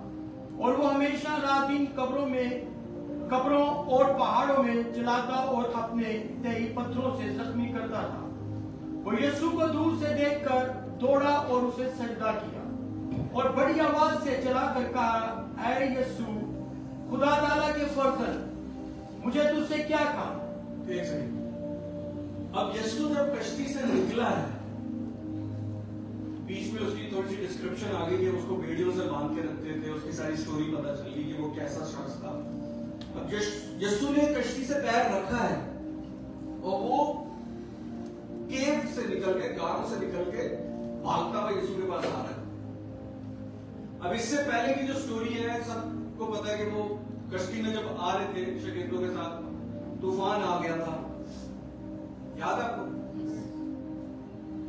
और वो हमेशा रात दिन कब्रों और पहाड़ों में चलाता और अपने तही पत्थरों से जख्मी करता था। वो यीशु को दूर से देखकर दौड़ा और उसे सजदा किया और बड़ी आवाज से चलाकर कहा, ऐ यीशु, खुदा ताला के फर्जंद, मुझे तुझसे क्या काम। एक सेकंड, अब यीशु जब कश्ती से निकला है, बीच में उसकी थोड़ी सी डिस्क्रिप्शन आ गई कि उसको भेड़ियों से बांध के रखते थे, उसकी सारी स्टोरी पता चल गई कि वो कैसा शख्स था। अब यीशु ने कश्ती से पैर रखा है और वो केव से निकल के, गांव से निकल के भागता हुआ यीशु के पास आ रहा है। अब इससे पहले की जो स्टोरी है, सबको पता है कि वो कश्ती में जब आ रहे थे शागिर्दों के साथ, तूफान आ गया था, याद है आपको?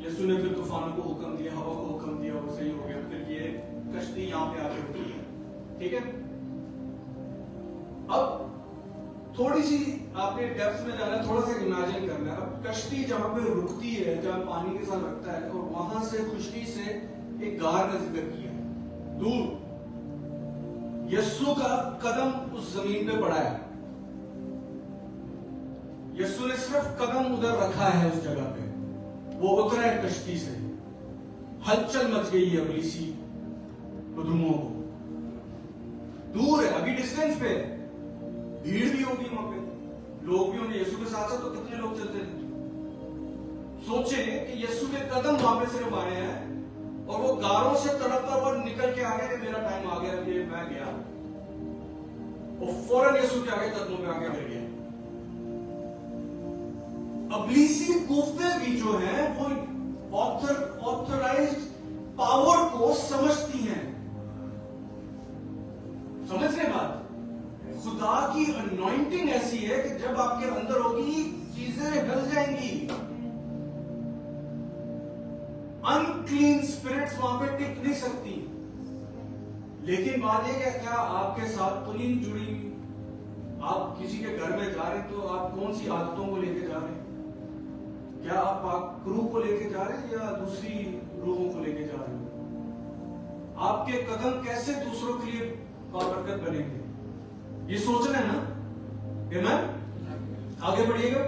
यीशु ने फिर तूफान को हुक्म दिया, हवा को हुक्म दिया, वो सही हो गया। फिर ये कश्ती यहां पे आके रुकी है, ठीक है। अब थोड़ी सी आपने डेप्थ में जाना है, थोड़ा सा इमेजिन करना है। अब कश्ती जहां पे रुकती है, जहां पानी के साथ रखता है, और वहां से खुशकी से एक गार का जिक्र किया दूर। यीशु का कदम उस जमीन पे पड़ा है, यीशु ने सिर्फ कदम उधर रखा है उस जगह पे, वो उतरा है कश्ती से। हलचल मच गई है इब्लीसी बदरूमों को, दूर है, अभी डिस्टेंस पे है, भीड़ भी होगी वहां पे, लोग भी होंगे। यीशु के साथ साथ तो कितने लोग चलते थे। सोचे कि यीशु के कदम वहां पे सिर्फ आए हैं और वो गारों से तड़पता हुआ निकल के आ गया कि मेरा टाइम आ गया, ये मैं गया, और फौरन यीशु के आगे कदमों में आके गिर गया। इब्लीसी कुफ्ते भी जो है वो ऑथराइज्ड पावर को समझती हैं। समझ रहे बात? खुदा की की अनॉइंटिंग ऐसी है कि जब आपके अंदर होगी चीजें हिल जाएंगी। अनक्लीन स्पिरिट्स वहां पे टिक नहीं सकती। लेकिन बात यह कि क्या आपके साथ तो नहीं जुड़ी? आप किसी के घर में जा रहे हैं तो आप कौन सी आदतों को लेके जा रहे हैं? क्या आप क्रू को लेके जा रहे हैं या दूसरी रूहों को लेके जा रहे हैं? आपके कदम कैसे दूसरों के लिए बरकत बनेंगे, ये सोचना है ना। आमीन। आगे बढ़िएगा।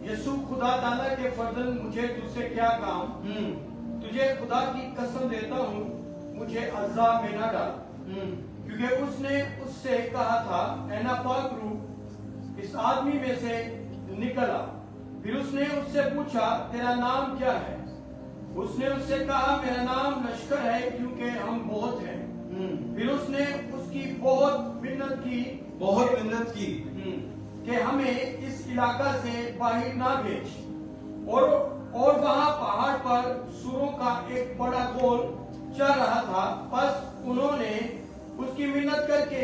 यीशु खुदा ताला के फर्जंद, मुझे तुझसे क्या काम, तुझे खुदा की कसम देता हूँ, मुझे अज़ाब में न डाल। क्योंकि उसने उससे कहा था, ऐ नापाक रूह इस आदमी में से निकला। फिर उसने उससे पूछा, तेरा नाम क्या है? उसने उससे कहा, मेरा नाम लश्कर है, क्योंकि हम बहुत हैं। फिर उसने उसकी बहुत मिन्नत की कि हमें इस इलाका से बाहर ना भेज। और वहां पहाड़ पर सूरों का एक बड़ा गोल चल रहा था। बस उन्होंने उसकी मिन्नत करके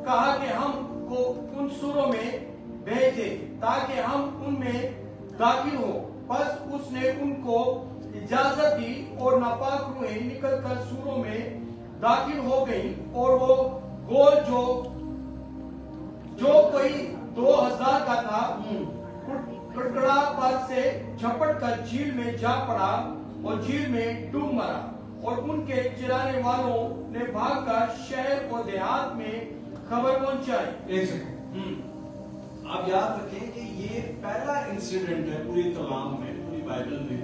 कहा कि हमको उन सूरों में भेजे ताकि हम उनमें दाखिल हो। बस उसने उनको इजाजत दी और नापाक रूहें निकलकर सूरों में दाखिल हो गई। और वो गोल जो कोई 2000 का था, टुकड़ा पर से झपट कर झील में जा पड़ा और झील में डूब मरा। और उनके चिराने वालों ने भागकर शहर और देहात में खबर पहुंचाई। एक सेकंड, आप याद रखें कि ये पहला इंसिडेंट है पूरी कलाम में, पूरी बाइबल में,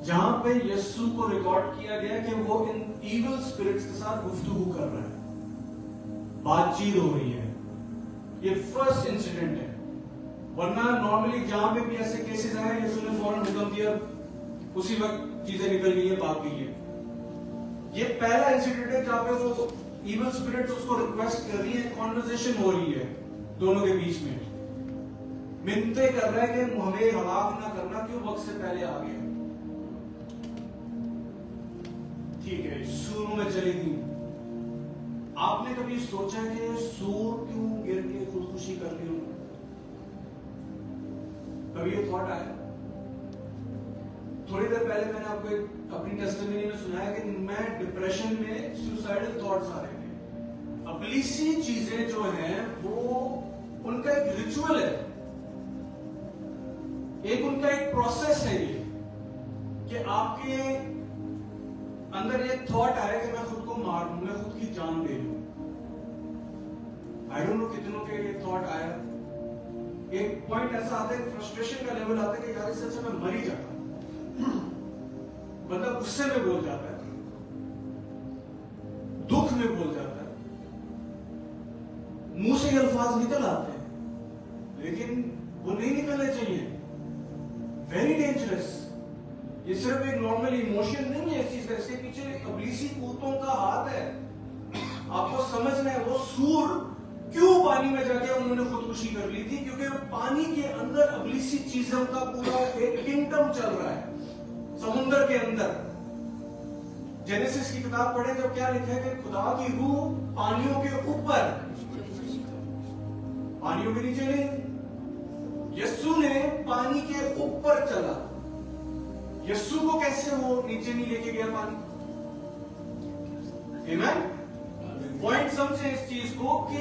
जहां पे यीशु को रिकॉर्ड किया गया कि वो इन इविल स्पिरिट्स के साथ गुफ्तगू कर रहा है, बातचीत हो रही है। ये फर्स्ट इंसिडेंट है। वरना नॉर्मली जहां पे भी ऐसे केसेस आए, यीशु ने फौरन हुक्म दिया, उसी वक्त चीजें निकल गई है, भाग गई है। ये पहला इंसिडेंट है जहां पे वो इविल स्पिरिट्स उसको रिक्वेस्ट कर रही है, कॉन्वर्सेशन हो रही है दोनों के बीच में, मिन्नतें कर रहा है कि हमें हलाक ना करना, क्यों वक्त से पहले आ गया। ठीक है, सूर में चली गई। आपने कभी सोचा कि सूर क्यों गिर के खुदकुशी कर ली? कभी ये थॉट आया? थोड़ी देर पहले मैंने आपको अपनी टेस्टिमनी में सुनाया कि मैं डिप्रेशन में, सुसाइडल थॉट्स आ रहे थे। अबलीसी चीजें जो हैं वो उनका एक रिचुअल है, एक उनका एक प्रोसेस है ये, कि आपके अंदर एक थॉट आया कि मैं खुद को मार दूं, मैं खुद की जान दे लूं। आई डोंट नो कितनों के ये थॉट आया। एक पॉइंट ऐसा आता है, फ्रस्ट्रेशन का लेवल आता है कि यार इससे अच्छा मैं मर ही जाता। बंदा गुस्से में बोल जाता है, दुख में बोल जाता है, मुंह से ये अल्फाज निकल आते हैं, लेकिन वो नहीं निकलने चाहिए। Very dangerous. ये सिर्फ एक नॉर्मल इमोशन नहीं है, इस चीज का, इसके पीछे अबलीसी कूतों का हाथ है। आपको समझना है वो सूर क्यों पानी में जाके उन्होंने खुदकुशी कर ली थी, क्योंकि पानी के अंदर अबलीसी चीजों का पूरा एक किंगडम चल रहा है समुद्र के अंदर। जेनेसिस की किताब पढ़े जब क्या लिखा है कि खुदा की रूह पानियों के ऊपर, पानियों के नीचे नहीं। यीशु ने पानी के ऊपर चला। यीशु को कैसे वो नीचे नहीं लेके गया पानी? आमीन। पॉइंट समझे इस चीज को कि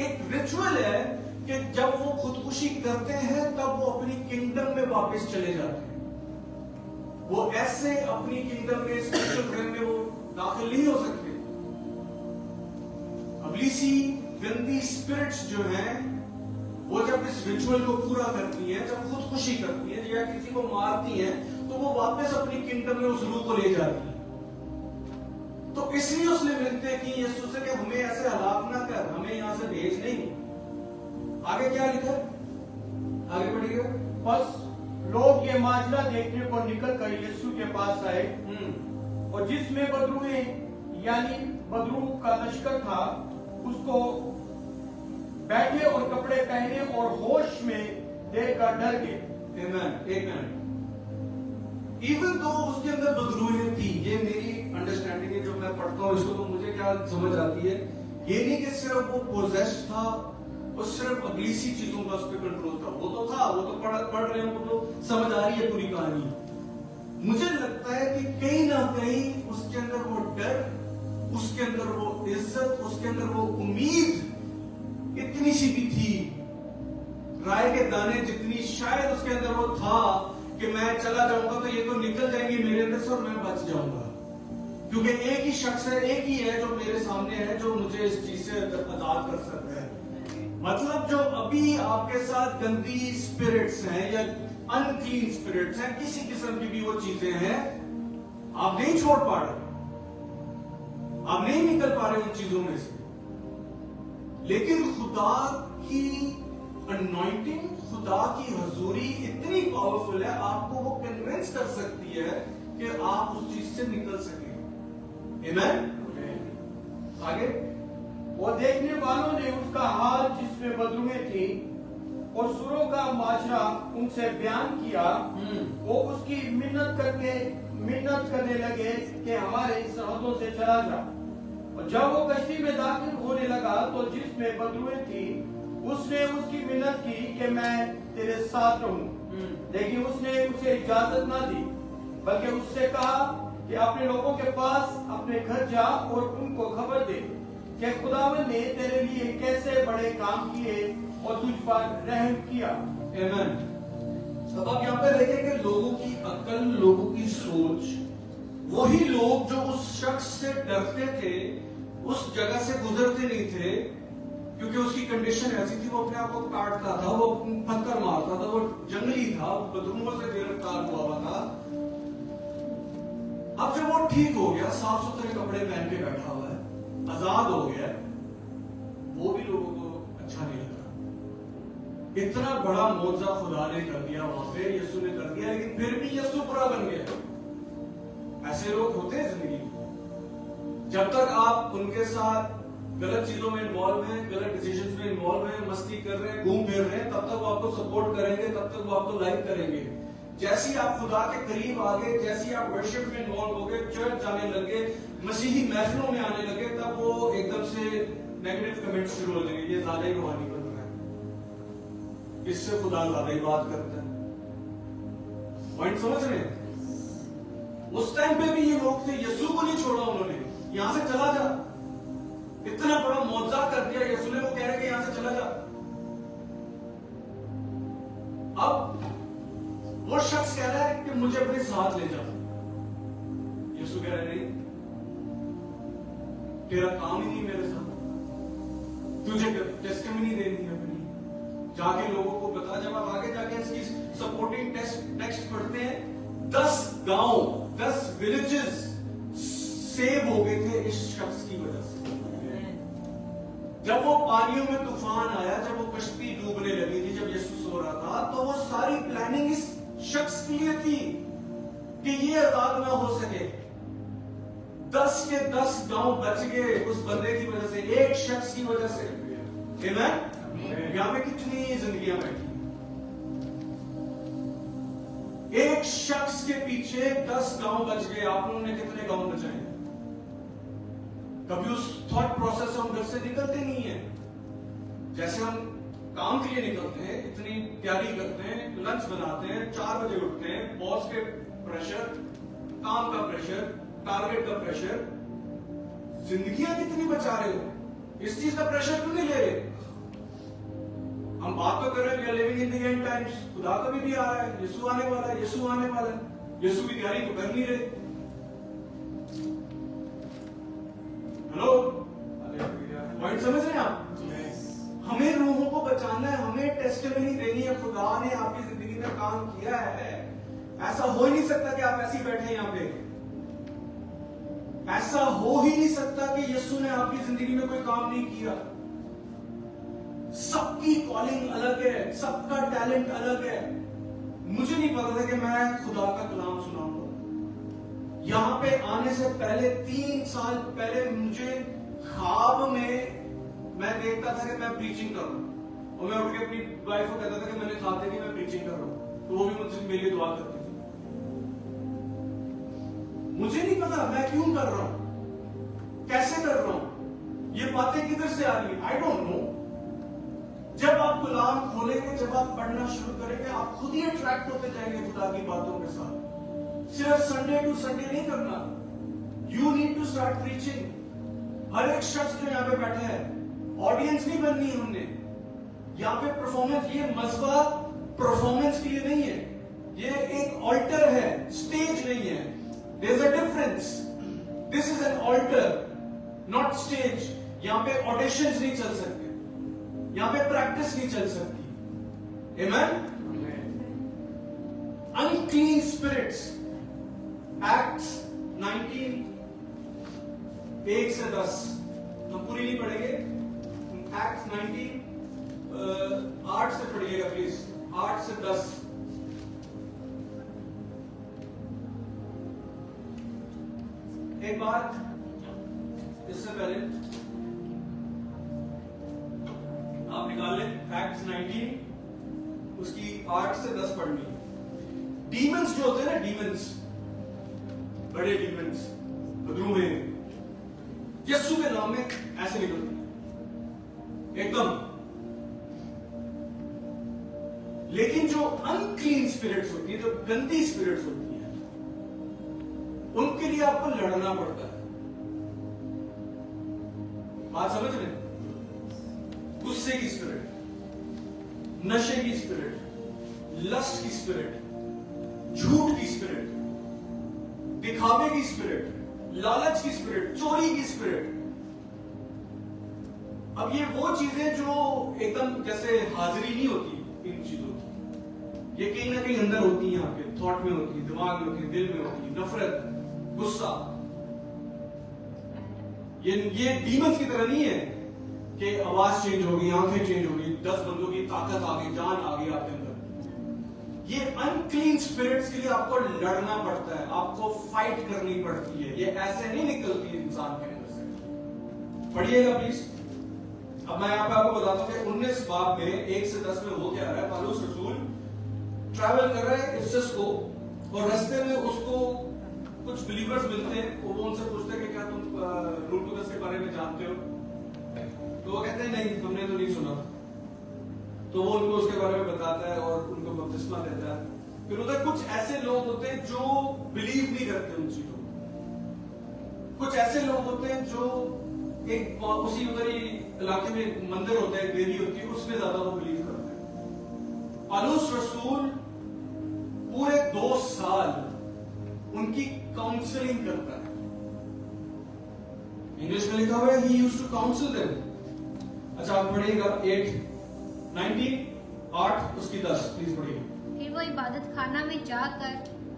एक रिचुअल है कि जब वो खुदकुशी करते हैं तब वो अपनी किंगडम में वापस चले जाते हैं। वो ऐसे अपनी किंगडम में, स्पिरिचुअल realm में वो दाखिल नहीं हो सकते। अबलीसी गंदी स्पिरिट्स जो हैं वो जब इस रिचुअल को पूरा करती हैं, जब खुदकुशी करती हैं या किसी को मारती हैं, तो वो वापस अपनी किंगडम में उस रूह को ले जाती है। तो इसलिए उसने विनती की यीशु से कि हमें ऐसे हलाक ना कर, हमें यहां से भेज नहीं। आगे क्या लिखा? आगे बढ़िएगा। बस लोग ये माजरा देखने को निकल कर यीशु के पास आए, और जिसमें बदरूहें यानी बदरू का लश्कर था, उसको बैठे और कपड़े पहने और होश में देखकर डर गए। एक मिनट। इवन तो उसके अंदर बदरूहें थी, ये मेरी अंडरस्टैंडिंग है, जो मैं पढ़ता हूँ इसको तो मुझे क्या समझ आती है ये नहीं कि सिर्फ वो पोजेस्ड था और सिर्फ अगली सी चीजों का उस पर कंट्रोल था। वो तो था, वो तो पढ़ रहे हैं, वो तो समझ आ रही है पूरी कहानी। मुझे लगता है कि कहीं ना कहीं उसके अंदर वो डर, उसके अंदर वो इज्जत, उसके अंदर वो उम्मीद इतनी सी भी थी, राय के दाने जितनी शायद उसके अंदर वो था कि मैं चला जाऊंगा तो ये तो निकल जाएंगे मेरे अंदर से और मैं बच जाऊंगा, क्योंकि एक ही शख्स है, एक ही है जो मेरे सामने है, जो मुझे इस चीज से आजाद कर सकता है। मतलब जो अभी आपके साथ गंदी स्पिरिट्स हैं या अनक्लीन स्पिरिट्स हैं, किसी किस्म की भी वो चीजें हैं, आप नहीं छोड़ पा रहे, आप नहीं निकल पा रहे उन चीजों में से। लेकिन खुदा की अनॉइंटिंग, खुदा की हजूरी इतनी पावरफुल है, आपको वो कन्विंस कर सकती है कि आप उस चीज से निकल सके। आमीन। आगे, वो देखने वालों ने उसका हाल जिसमें बदरुएं थी और सुरों का माजरा उनसे बयान किया। वो उसकी मिन्नत करने लगे कि हमारे सरहदों से चला जा। और जब वो कश्ती में दाखिल होने लगा तो जिसमें बदरुएं थी उसने उसकी मिन्नत की कि मैं तेरे साथ रहूं, लेकिन उसने उसे इजाजत ना दी, बल्कि उससे कहा कि अपने लोगों के पास अपने घर जा और उनको खबर दे कि खुदावन ने तेरे लिए कैसे बड़े काम किए और तुझ पर रहम किया। आमीन। अब आप यहाँ पे देखें कि लोगों की अक्ल, लोगों की सोच, वही लोग जो उस शख्स से डरते थे, उस जगह से गुजरते नहीं थे, क्योंकि उसकी कंडीशन ऐसी थी, वो अपने आप को काटता था, वो पत्थर मारता था, वो जंगली था, बदरूमों से गिरफ्तार हुआ था। अब जब वो ठीक हो गया, साफ सुथरे कपड़े पहन के बैठा हुआ है, आजाद हो गया, वो भी लोगों को अच्छा नहीं लगा। इतना बड़ा मौजज़ा खुदा ने कर दिया वहां पे, यीशु ने कर दिया, लेकिन फिर भी यीशु बुरा बन गया। ऐसे लोग होते हैं जिंदगी में। जब तक आप उनके साथ गलत चीजों में इन्वॉल्व हैं, गलत डिसीजंस में इन्वॉल्व हैं, मस्ती कर रहे हैं, घूम फिर रहे हैं, तब तक वो आपको सपोर्ट करेंगे, तब तक वो आपको लाइक करेंगे। जैसे ही आप खुदा के करीब आ गए, जैसे ही आप वर्शिप में इन्वॉल्व हो गए, चर्च जाने लगे, मसीही महफिलों में आने लगे, तब वो एकदम से नेगेटिव कमेंट शुरू हो जाएंगे, ये ज्यादा ही रूहानी बन रहा है, इससे खुदा ज्यादा ही बात करता है। पॉइंट समझ रहे हैं? उस टाइम पे भी ये लोग थे, यीशु को नहीं छोड़ा उन्होंने, यहां से चला जा, इतना बड़ा मौजज़ा कर दिया यीशु ने, वो कह रहे कि यहां से चला जा। अब वो शख्स कह रहा है कि मुझे अपने साथ ले जा। यीशु कह रहे नहीं, तेरा काम ही नहीं मेरे साथ, तुझे टेस्टिमनी देनी है अपनी, जाके लोगों को बता। जब आप आगे जाके इसकी सपोर्टिंग टेक्स्ट पढ़ते हैं, 10 गांव, 10 विलेजेस सेव हो गए थे इस शख्स की वजह से। जब वो पानियों में तूफान आया, जब वो कश्ती डूबने लगी थी, जब यीशु सो रहा था, तो वो सारी प्लानिंग इस शख्स के लिए थी कि ये आजाद ना हो सके। 10 के 10 गांव बच गए उस बंदे की वजह से, एक शख्स की वजह से। आमीन। यहां पे कितनी जिंदगियां बैठी, एक शख्स के पीछे 10 गांव बच गए। आप लोगों ने कितने गांव बचाए? कभी उस थॉट प्रोसेस हम घर से निकलते नहीं है। जैसे हम काम के लिए निकलते हैं, इतनी तैयारी करते हैं, लंच बनाते हैं, 4 बजे उठते हैं, बॉस के प्रेशर, काम का प्रेशर, टारगेट का प्रेशर, जिंदगियां कितनी बचा रहे हो, इस चीज का प्रेशर क्यों नहीं ले रहे? हम बात तो कर रहे हैं, we are living in the end times, खुदा का भी आ रहा है, यीशु आने वाला है, यीशु आने वाला है, यीशु की तैयारी तो कर नहीं रहे। हेलो, पॉइंट समझ रहे हैं आप? हमें रूहों को बचाना है, हमें टेस्टिमनी देनी है, खुदा ने आपकी जिंदगी में काम किया है। ऐसा हो ही नहीं सकता कि आप ऐसे ही बैठे यहाँ पे, ऐसा हो ही नहीं सकता कि यीशु ने आपकी जिंदगी में कोई काम नहीं किया। सबकी कॉलिंग अलग है, सबका टैलेंट अलग है। मुझे नहीं पता था कि मैं खुदा का कलाम सुनाऊंगा। यहां पे आने से पहले 3 साल पहले मुझे ख्वाब में मैं देखता था कि मैं प्रीचिंग कर रहा हूं, और मैं उठ के अपनी वाइफ को कहता था कि मैंने ख्वाब देखी मैं प्रीचिंग कर रहा हूं, तो वो भी मुझसे मेरे लिए दुआ करती थी। मुझे नहीं पता मैं क्यों कर रहा हूं, कैसे कर रहा हूं, ये बातें किधर से आ रही है? I don't know. जब आप कलाम खोलेंगे, जब आप पढ़ना शुरू करेंगे, आप खुद ही अट्रैक्ट होते जाएंगे खुदा की बातों के साथ। सिर्फ संडे टू संडे नहीं करना, you need to start preaching. हर एक शख्स जो यहाँ पे बैठा है, ऑडियंस नहीं बननी है हमने। यहाँ पे परफॉर्मेंस, ये मज़बा परफॉर्मेंस के लिए नहीं है, ये एक ऑल्टर है, स्टेज नहीं है। There is a difference. This is an altar, not stage. यहाँ पे ऑडिशंस नहीं चल सकते, यहाँ पे प्रैक्टिस नहीं चल सकती। आमेन। अनक्लीन स्पिरिट्स, एक्ट्स 19 1 से 10, हम पूरी नहीं पढ़ेंगे। एक्ट्स 19 8 से पढ़िएगा प्लीज, 8 से 10। एक बात इससे पहले आप निकाल लें, एक्ट्स 19 उसकी 8 से 10 पढ़नी। डीमंस जो होते हैं ना, डीमंस, बड़े डीमंस, बदरूहें, यीशु के नाम में ऐसे निकलती एकदम। लेकिन जो अनक्लीन स्पिरिट्स होती है, जो गंदी स्पिरिट्स होती है, उनके लिए आपको लड़ना पड़ता है। बात समझ रहे हैं? गुस्से की स्पिरिट, नशे की स्पिरिट, लस्ट की स्पिरिट, झूठ की स्पिरिट, दिखावे की स्पिरिट, लालच की स्पिरिट, चोरी की स्पिरिट। अब ये वो चीजें जो एकदम जैसे हाजिरी नहीं होती इन चीजों की, ये कहीं ना कहीं अंदर होती है, आपके थॉट में होती है, दिमाग में होती है, दिल में होती है। नफरत, गुस्सा, ये डीमंस की तरह नहीं है कि आवाज चेंज होगी, आंखें चेंज होगी, 10 बंदों की ताकत आ गई, जान आ गई आपके अंदर। ये अनक्लीन स्पिरिट्स के लिए आपको लड़ना पड़ता है, आपको फाइट करनी पड़ती है। ये ऐसे नहीं निकलती इंसान के अंदर से। पढ़िएगा प्लीज। अब मैं यहाँ पे आपको बताता हूँ कि 19 बाब में 1 से 10 में वो क्या रहा है। पौलुस रसूल ट्रैवल कर रहा है इफिसस को, और रास्ते में उसको कुछ बिलीवर्स मिलते हैं। वो उनसे पूछते हैं कि क्या तुम रूटुगस के बारे में जानते हो? तो वो कहते हैं नहीं, हमने तो नहीं सुना। तो वो उनको उसके बारे में बताता है और उनको बपतिस्मा देता है। फिर उधर कुछ ऐसे लोग होते हैं जो बिलीव नहीं करते उन चीजों को। कुछ ऐसे लोग होते हैं जो एक उसी उधर ही इलाके में मंदिर होता है, देवी होती है, उसमें ज्यादा वो बिलीव करते हैं। पौलुस रसूल पूरे 2 साल उनकी काउंसलिंग करता है। इंग्लिश में लिखा हुआ है he used to counsel them। अच्छा आप पढ़िएगा 8 उसकी 10 प्लीज पढ़िए। फिर वो इबादत खाना में जाकर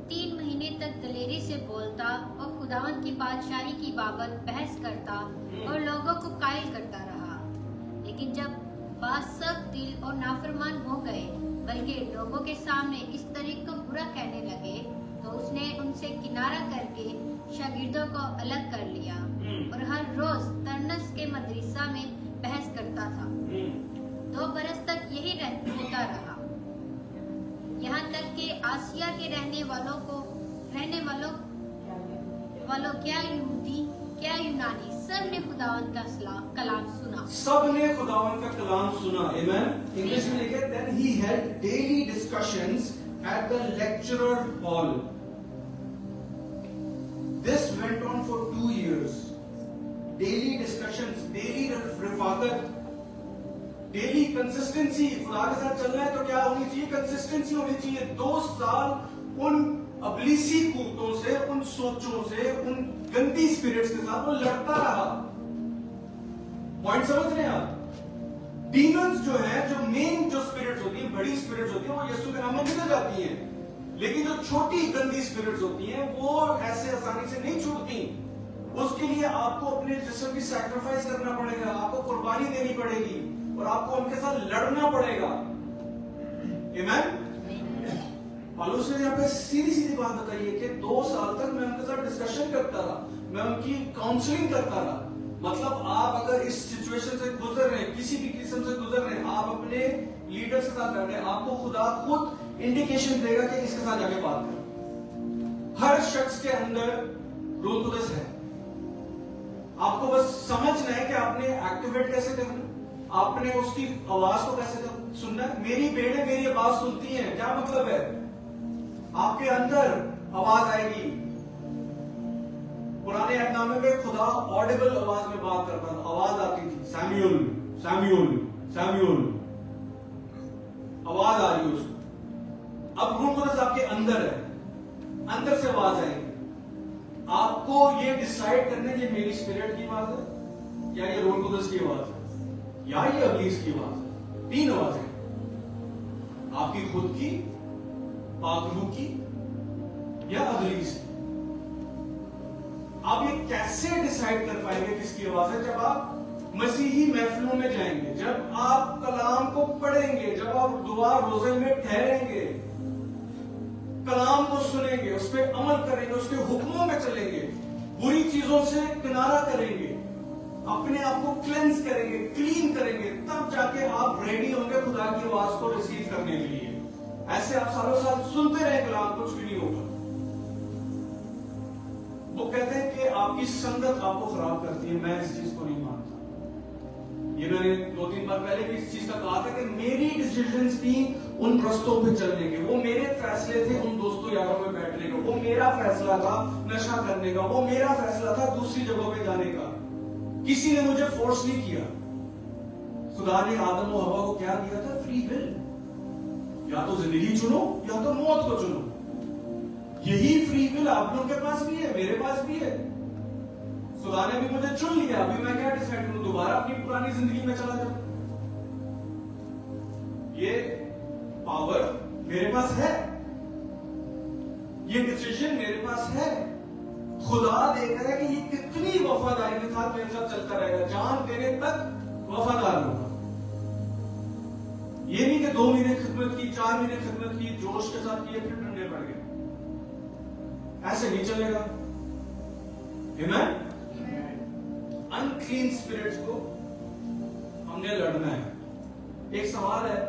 3 महीने तक दलेरी से बोलता और खुदावंद की बादशाही की बाबत बहस करता और लोगों को कायल करता रहा। लेकिन जब बात सब दिल और नाफरमान हो गए, बल्कि लोगों के सामने इस तरीके को बुरा कहने लगे, तो उसने उनसे किनारा करके शागिर्दों को अलग कर लिया और हर रोज तरनस के मदरसा में बहस करता था। 2 बरस तक यही होता रहा, यहाँ तक कि आसिया के रहने वालों क्या यहूदी क्या यूनानी, सब ने खुदावंद का कलाम सुना। सब ने खुदावंद का कलाम सुना। आमेन। इंग्लिश में लिखे then he had daily discussions at the lecturer hall. This went on for 2 years। Daily discussions, daily रफाकत, डेली कंसिस्टेंसी। खुदा के साथ चलना है तो क्या होनी चाहिए? कंसिस्टेंसी होनी चाहिए। 2 साल उन अबलीसी कूतों से, उन सोचों से, उन गंदी स्पिरिट्स के साथ वो लड़ता रहा। पॉइंट समझ रहे हैं आप? डीमंस जो है, जो मेन जो स्पिरिट्स होती है, बड़ी स्पिरिट्स होती है, वो यीशु के नाम में निकल जाती हैं। लेकिन जो छोटी गंदी स्पिरिट्स होती हैं, वो ऐसे आसानी से नहीं छूटती। उसके लिए आपको अपने जिस्म की सैक्रिफाइस करना पड़ेगा, आपको कुर्बानी देनी पड़ेगी और आपको उनके साथ लड़ना पड़ेगा। आमेन। पौलुस ने यहाँ पे सीधी सीधी बात बताई है कि 2 साल तक मैं उनके साथ डिस्कशन करता रहा, मैं उनकी काउंसलिंग करता रहा। मतलब आप अगर इस सिचुएशन से गुजर रहे हैं, किसी भी किस्म से गुजर रहे हैं, आप अपने लीडर्स के साथ बैठे, आपको खुदा खुद इंडिकेशन देगा कि इसके साथ जाके बात करें। हर शख्स के अंदर रूह कुदस है। आपको बस समझना है कि आपने एक्टिवेट कैसे करना, आपने उसकी आवाज को कैसे सुनना है। मेरी भेड़ें मेरी आवाज सुनती हैं, क्या मतलब है? आपके अंदर आवाज आएगी। पुराने ऐतनामे में खुदा ऑडिबल आवाज में बात करता था, आवाज आती थी, सैमुअल सैमुअल सैमुअल, आवाज आ रही है उसको। अब रूह कुदस आपके अंदर है, अंदर से आवाज आएगी। आपको ये डिसाइड करना है ये मेरी स्पिरिट की आवाज है या ये रूह कुदस की आवाज है या ये इब्लीस की आवाज है। 3 आवाजें, आपकी खुद की, पाक रूह की या इब्लीस की। आप ये कैसे डिसाइड कर पाएंगे किसकी आवाज है? जब आप मसीही महफिलों में जाएंगे, जब आप कलाम को पढ़ेंगे, जब आप दुआ रोजे में ठहरेंगे, कलाम को सुनेंगे, उस पर अमल करेंगे, उसके हुक्मों में चलेंगे, बुरी चीजों से किनारा करेंगे, अपने आप को क्लेंस करेंगे, क्लीन करेंगे, तब जाके आप रेडी होंगे खुदा की आवाज को रिसीव करने के लिए। ऐसे आप सालों साल सुनते रहे कलाम, कुछ भी नहीं होगा। वो कहते हैं कि आपकी संगत आपको खराब करती है। मैं इस चीज को नहीं मानता। ये मैंने 2-3 बार पहले भी इस चीज का कहा था कि मेरी डिसीजंस थी उन रस्तों पे चलने के, वो मेरे फैसले थे उन दोस्तों यारों में बैठने का, वो मेरा फैसला था नशा करने का, वो मेरा फैसला था दूसरी जगहों पे जाने का। किसी ने मुझे फोर्स नहीं किया। खुदा ने आदम और हवा को क्या दिया था? Free will. या तो जिंदगी चुनो या तो मौत को चुनो। यही फ्री विल आप लोगों के पास भी है, मेरे पास भी है। खुदा ने भी मुझे चुन लिया, अभी मैं क्या डिसाइड करूं? दोबारा अपनी पुरानी जिंदगी में चला जाऊं? ये पावर मेरे पास है, ये डिसीजन मेरे पास है। खुदा देख रहा है कि ये कितनी वफादारी के साथ मेरे साथ चलता रहेगा, जान देने तक वफादार होगा। ये नहीं कि 2 महीने खिदमत की, 4 महीने खिदमत की, जोश के साथ किए, फिर ठंडे पड़ गए। ऐसे नहीं चलेगा। आमीन। अनक्लीन स्पिरिट्स को हमने लड़ना है। एक सवाल है,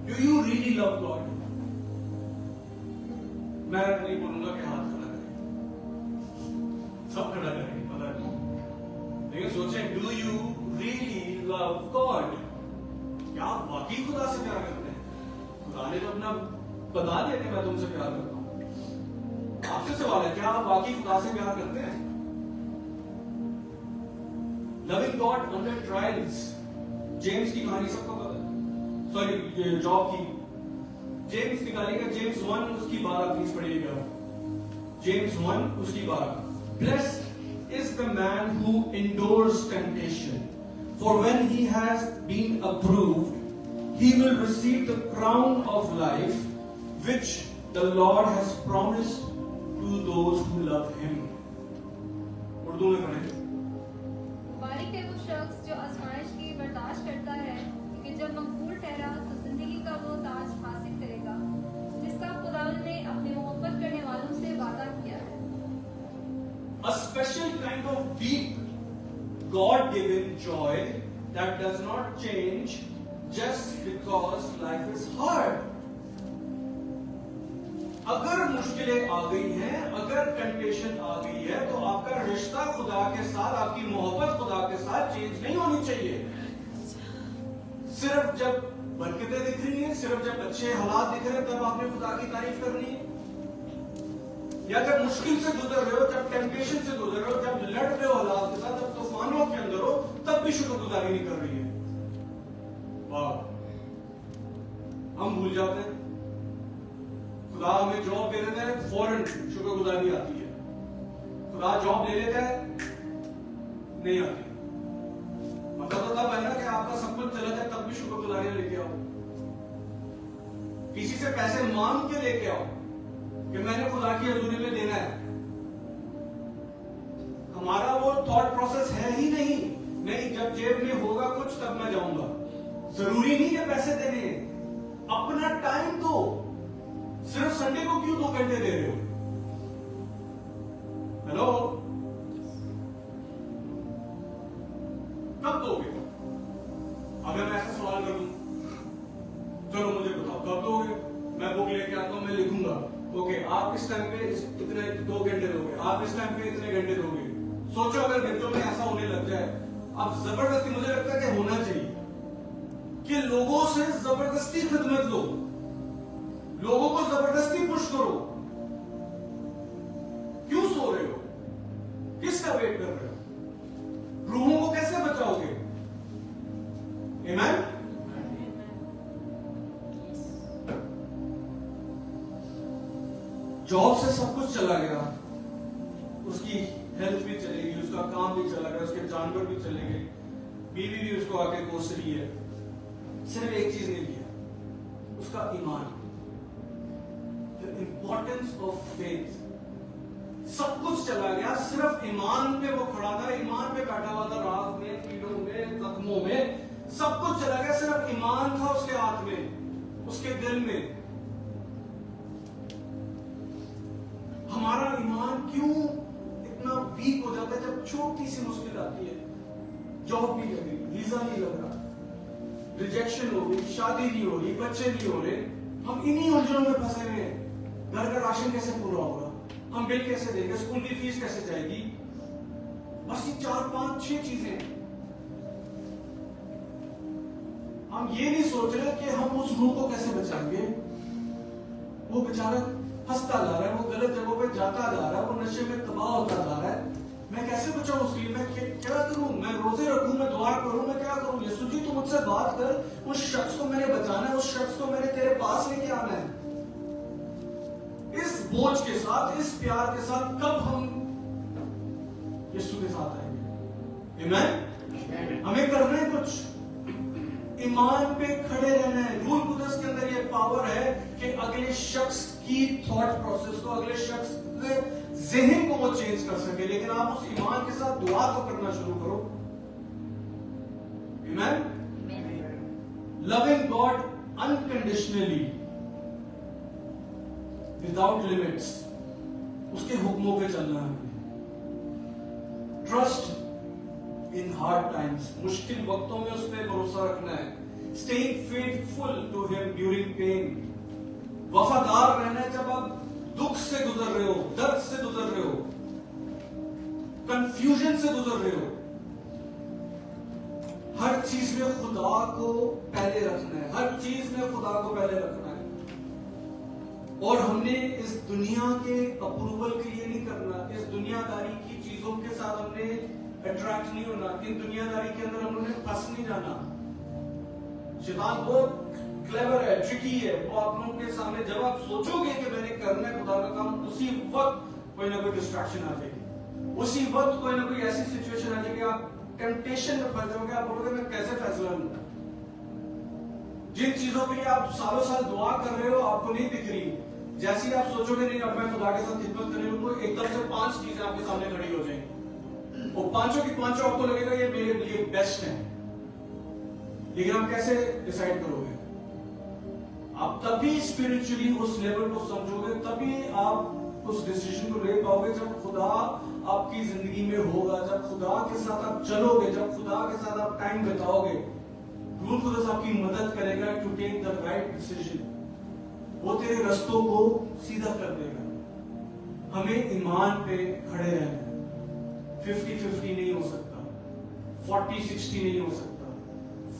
do you really love God? मैं नहीं बोलूंगा कि हाथ खड़ा करें, सब खड़ा करेंगे, पता नहीं, लेकिन सोचें, do you really love God? क्या आप वाकई खुदा से प्यार करते हैं? खुदा ने तो अपना बता दिया कि मैं तुमसे प्यार करता हूं। आपसे सवाल है, क्या आप वाकई खुदा से प्यार करते हैं? Loving God under trials. James की कहानी सबको पता है, सॉरी जॉब की। जेम्स निकालेगा, जेम्स 1 उसकी 12 प्लीज पढ़िएगा। जेम्स 1 उसकी 12। Blessed is the man who endures temptation, for when he has been approved, he will receive the crown of life which the Lord has promised to those who love him. Urdu में पढ़ें। मुबारक है वो शख्स जो आजमाइश की बर्दाश्त करता है, क्योंकि जब मकबूल ठहरा तो जिंदगी का वो ताज हासिल करेगा जिसका खुदावंद ने अपने मोहब्बत करने वालों से वादा किया है। A special kind of deep, God-given joy that does not change just because life is hard. अगर मुश्किलें आ गई हैं, अगर कंडीशन आ गई है, तो आपका रिश्ता खुदा के साथ, आपकी मोहब्बत खुदा के साथ चेंज नहीं होनी चाहिए। सिर्फ जब बरकतें दिख रही हैं, सिर्फ जब अच्छे हालात दिख रहे हैं, तब आपने खुदा की तारीफ करनी है। या जब मुश्किल से गुजर रहे हो, जब टेम्पटेशन से गुजर रहे हो, जब लड़ रहे हो हालात के साथ, जब तूफानों के अंदर हो, तब भी शुक्रगुजारी नहीं कर रही है। वाह, हम भूल जाते हैं। खुदा हमें जॉब दे देता है, फौरन शुक्रगुजारी आती है। खुदा जॉब ले लेता है, नहीं आती। मतलब तो तब है ना कि आपका सब कुछ चला जाए, तब भी शुक्रगुजारी लेके आओ। किसी से पैसे मांग के लेके आओ कि मैंने खुदा की हजूरी में देना है। हमारा वो थॉट प्रोसेस है ही नहीं, जब जेब में होगा कुछ तब मैं जाऊंगा। जरूरी नहीं है पैसे देने, अपना टाइम दो। सिर्फ संडे को क्यों 2 घंटे दे रहे हो? हेलो, कब दोगे? अगर मैं ऐसा सवाल करूं, चलो मुझे बताओ कब दोगे? मैं बुक लेके आता हूं, मैं लिखूंगा ओके, आप इस टाइम पे इतने 2 घंटे दोगे, आप इस टाइम पे इतने घंटे दोगे। सोचो अगर घंटों में ऐसा होने लग जाए, अब जबरदस्ती, मुझे लगता है कि होना चाहिए कि लोगों से जबरदस्ती खिदमत लो, लोगों को जबरदस्ती पुश करो। क्यों सो रहे हो? किसका वेट कर रहे हो? रूहों को कैसे बचाओगे? आमीन। जॉब से सब कुछ चला गया, उसकी हेल्थ भी चलेगी, उसका काम भी चला गया, उसके जानवर भी चले गए, बीवी भी उसको आके कोस रही है, सिर्फ एक चीज नहीं किया, उसका ईमान। The importance of faith. सब कुछ चला गया, सिर्फ ईमान पे वो खड़ा था, ईमान पे बैठा हुआ था, रात में, कीड़ों में, जख्मों में, सब कुछ चला गया, सिर्फ ईमान था उसके हाथ में, उसके दिल में। हमारा ईमान क्यों इतना वीक हो जाता है जब छोटी सी मुश्किल आती है? जॉब नहीं लग रही, वीजा नहीं लग रहा, रिजेक्शन हो गई, शादी नहीं हो रही, बच्चे नहीं हो रहे, हम इन्हीं उलझनों में फंसे हुए हैं। घर का राशन कैसे पूरा होगा, हम बिल कैसे देंगे, स्कूल की फीस कैसे जाएगी? बस ये 4, 5, 6 चीजें। हम ये नहीं सोच रहे कि हम उस रूह को कैसे बचाएंगे। वो बेचारा हंसता जा रहा है, वो गलत जगहों पे जाता जा रहा है, वो नशे में तबाह होता जा रहा है। मैं कैसे बचाऊं उसके लिए? मैं क्या करूं? मैं रोजे रखूं, मैं दुआ करूं, मैं क्या करूं? यीशु जी, तू मुझसे बात कर, उस शख्स को मैंने बचाना है, उस शख्स को मैंने तेरे पास लेके आना है। इस बोझ के साथ, इस प्यार के साथ कब हम यीशु के साथ आएंगे? आमीन। हमें करना है कुछ, ईमान पे खड़े रहना है। रूह कुदस के अंदर ये पावर है कि अगले शख्स की थॉट प्रोसेस को, अगले शख्स के ज़हन को वो चेंज कर सके, लेकिन आप उस ईमान के साथ दुआ तो करना शुरू करो। आमीन। Loving God unconditionally, without limits, उसके हुक्मों पे चलना है। ट्रस्ट इन हार्ड टाइम्स, मुश्किल वक्तों में उस पर भरोसा रखना है। Staying faithful to him during pain, वफादार रहना है जब आप दुख से गुजर रहे हो, दर्द से गुजर रहे हो, कंफ्यूजन से गुजर रहे हो। हर चीज में खुदा को पहले रखना है, हर चीज में खुदा को पहले रखना है। और हमने इस दुनिया के अप्रूवल के लिए नहीं करना, इस दुनियादारी की चीजों के साथ हमने अट्रैक्ट नहीं होना, इन दुनियादारी के अंदर हमने फंस नहीं जाना। शैतान बहुत क्लेवर है, ट्रिकी है, वो आप लोगों के सामने जब आप सोचोगे कि मैंने करना है खुदा का काम, उसी वक्त कोई ना कोई डिस्ट्रैक्शन आ जाएगी, उसी वक्त कोई ना कोई ऐसी सिचुएशन आ जाएगी, आप टेम्पटेशन में फंस जाओगे, आप बोलोगे मैं कैसे फैसला लूं। जिन चीजों के लिए आप सालों साल दुआ कर रहे हो आपको नहीं दिख रही, जैसे ही आप सोचोगे नहीं अब मैं खुदा के साथ खिदमत करने लगूंगा, एकदम से 5 चीजें आपके सामने खड़ी हो जाएंगी, और पांचों की पांचों आपको लगेगा ये मेरे लिए बेस्ट है। लेकिन आप कैसे डिसाइड करोगे? आप तभी स्पिरिचुअली उस लेवल को समझोगे, तभी आप उस डिसीजन को ले पाओगे जब खुदा आपकी जिंदगी में होगा, जब खुदा के साथ आप चलोगे, जब खुदा के साथ आप टाइम बिताओगे। रूह कुदस आपकी मदद करेगा to take the right decision, वो तेरे रास्तों को सीधा कर देगा। हमें ईमान पे खड़े रहना है, 50-50 नहीं हो सकता, 40-60 नहीं हो सकता,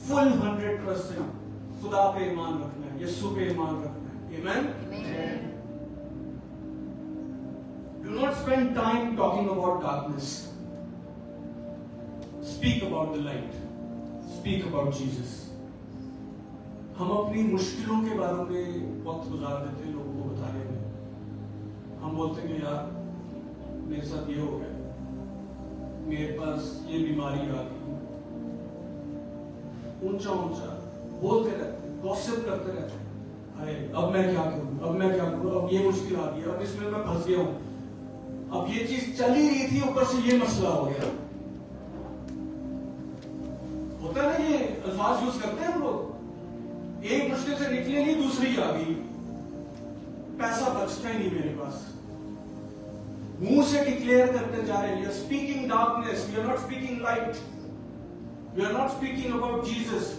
फुल 100% खुदा पे ईमान रखना है, यीशु पे ईमान रखना है। आमीन। Do not spend time talking about darkness. Speak about the light. Speak about Jesus. हम अपनी मुश्किलों के बारे में वक्त गुजार देते हैं लोगों को बताने में। हम बोलते हैं कि यार मेरे साथ ये हो गया, मेरे पास ये बीमारी आ गई, ऊंचा ऊंचा बोलते रहते हैं, गॉसिप करते रहते हैं। अरे अब मैं क्या करूं, अब मैं क्या करूं, अब ये मुश्किल आ गई, अब इसमें मैं फंस गया हूं, अब ये चीज चल ही रही थी ऊपर से ये मसला हो गया। होता है ना, ये अल्फाज यूज करते हैं हम लोग, एक मुश्किल से निकले नहीं दूसरी आ गई, पैसा बचता ही नहीं मेरे पास, मुंह से डिक्लेयर करते जा रहे हैं speaking darkness, we are not speaking light, we are not speaking about Jesus.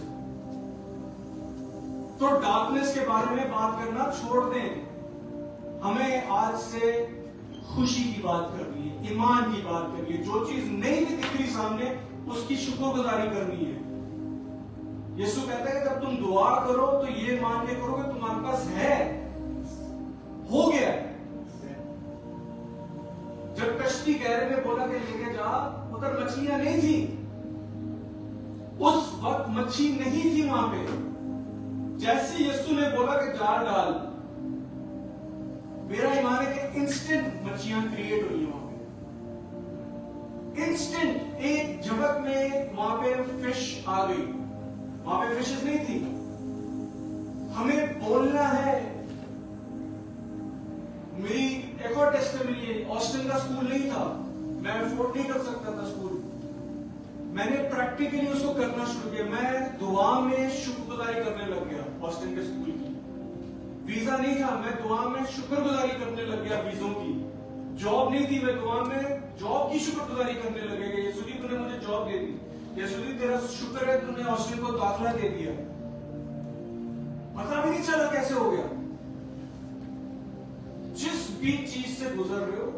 तो डार्कनेस के बारे में बात करना छोड़ दें, हमें आज से खुशी की बात करनी है, ईमान की बात करनी है। जो चीज नहीं भी दिख रही सामने, उसकी शुक्रगुजारी करनी है। यीशु कहता है कि जब तुम दुआ करो तो ये मान के करो कि तुम्हारे पास है, हो गया। जब कश्ती गहरे में बोला कि लेके जा, उधर मछलियां नहीं थी, उस वक्त मच्छी नहीं थी वहां पे। जैसे यीशु ने बोला कि जाल डाल, मेरा ईमान है कि इंस्टेंट मच्छियां क्रिएट हुई वहां पे। इंस्टेंट एक झपक में वहां पे फिश आ गई। वहां पे फिशेस नहीं थी। हमें बोलना है। मेरी एक और टेस्टिमनी है, ऑस्टिन का स्कूल नहीं था, मैं अफोर्ड नहीं कर सकता था स्कूल। मैंने प्रैक्टिकली उसको करना शुरू किया। मैं दुआ में शुक्रगुजारी करने लग गया ऑस्टिन के स्कूल की। वीजा नहीं था, मैं दुआ में शुक्रगुजारी करने लग गया वीजों की। जॉब नहीं थी, मैं दुआ में जॉब की शुक्रगुजारी करने लगे। यीशु जी तूने मुझे जॉब दे दी, यीशु जी तेरा शुक्र है तूने ऑस्टिन को दाखिला दे दिया। पता भी नहीं चला कैसे हो गया। जिस भी चीज से गुजर रहे हो,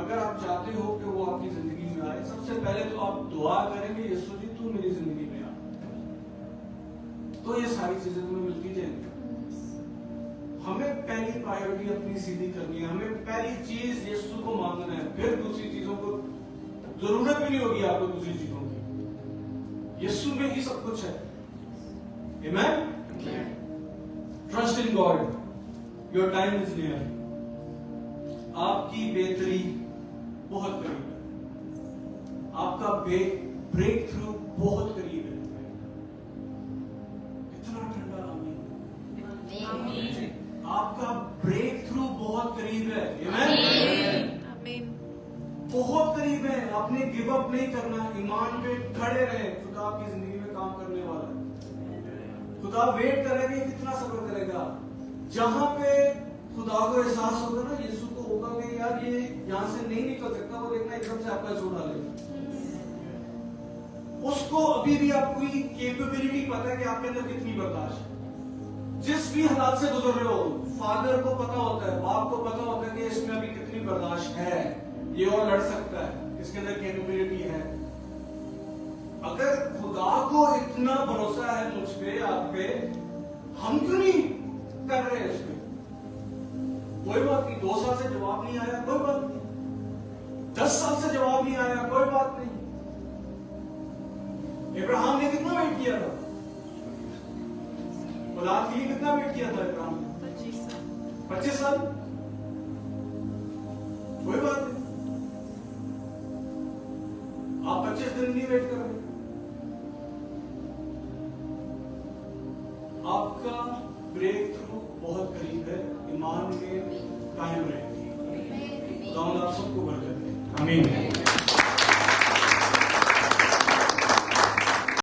अगर आप चाहते हो कि वो आपकी जिंदगी में आए, सबसे पहले तो आप दुआ करेंगे, यीशु जी तू मेरी जिंदगी में आ, तो ये सारी चीजें तुम्हें मिलती जाएंगी। हमें पहली प्रायोरिटी अपनी सीधी करनी है। हमें पहली चीज यीशु को मांगना है, फिर दूसरी चीजों को जरूरत भी नहीं होगी आपको दूसरी चीजों की। यीशु में ही सब कुछ है। Amen. Trust in God, your time is near. आपकी बेहतरी बहुत करीब है। आपका ब्रेक थ्रू बहुत करीब है। इतना ठंडा आमीन। आपका ब्रेक थ्रू बहुत करीब है। आमीन। बहुत करीब है। आपने गिव अप नहीं करना, ईमान पे खड़े रहे। खुदा आपकी जिंदगी में काम करने वाला है। खुदा वेट करेगा, कितना सब्र करेगा। जहां पे खुदा को एहसास होगा ना, यीशु को होगा कि यार ये यहां से नहीं निकल सकता, वो देखना एकदम से आपका छोड़ डालेगा। उसको अभी भी आपकी कैपेबिलिटी पता है कि आपके अंदर कितनी बर्दाश्त है। जिस भी हालात से गुजर रहे हो, फादर को पता होता है, बाप को पता होता है कि इसमें अभी कितनी बर्दाश्त है, ये और लड़ सकता है, इसके अंदर कैपेबिलिटी है। अगर खुदा को इतना भरोसा है मुझ पे, आप पे, हम क्यों नहीं कर रहे हैं इसमें? कोई बात नहीं। 2 साल से जवाब नहीं आया, कोई बात नहीं। 10 साल से जवाब नहीं आया, कोई बात नहीं। इब्राहिम ने कितना वेट किया था? औलाद के लिए कितना वेट किया था इब्राहिम ने? 25 साल। कोई बात नहीं। आप 25 दिन नहीं वेट कर रहे। आपका ब्रेक थ्रू बहुत करीब है। ईमान में कायम रहेंगे। खुदा आप सबको बरकत दे। आमीन।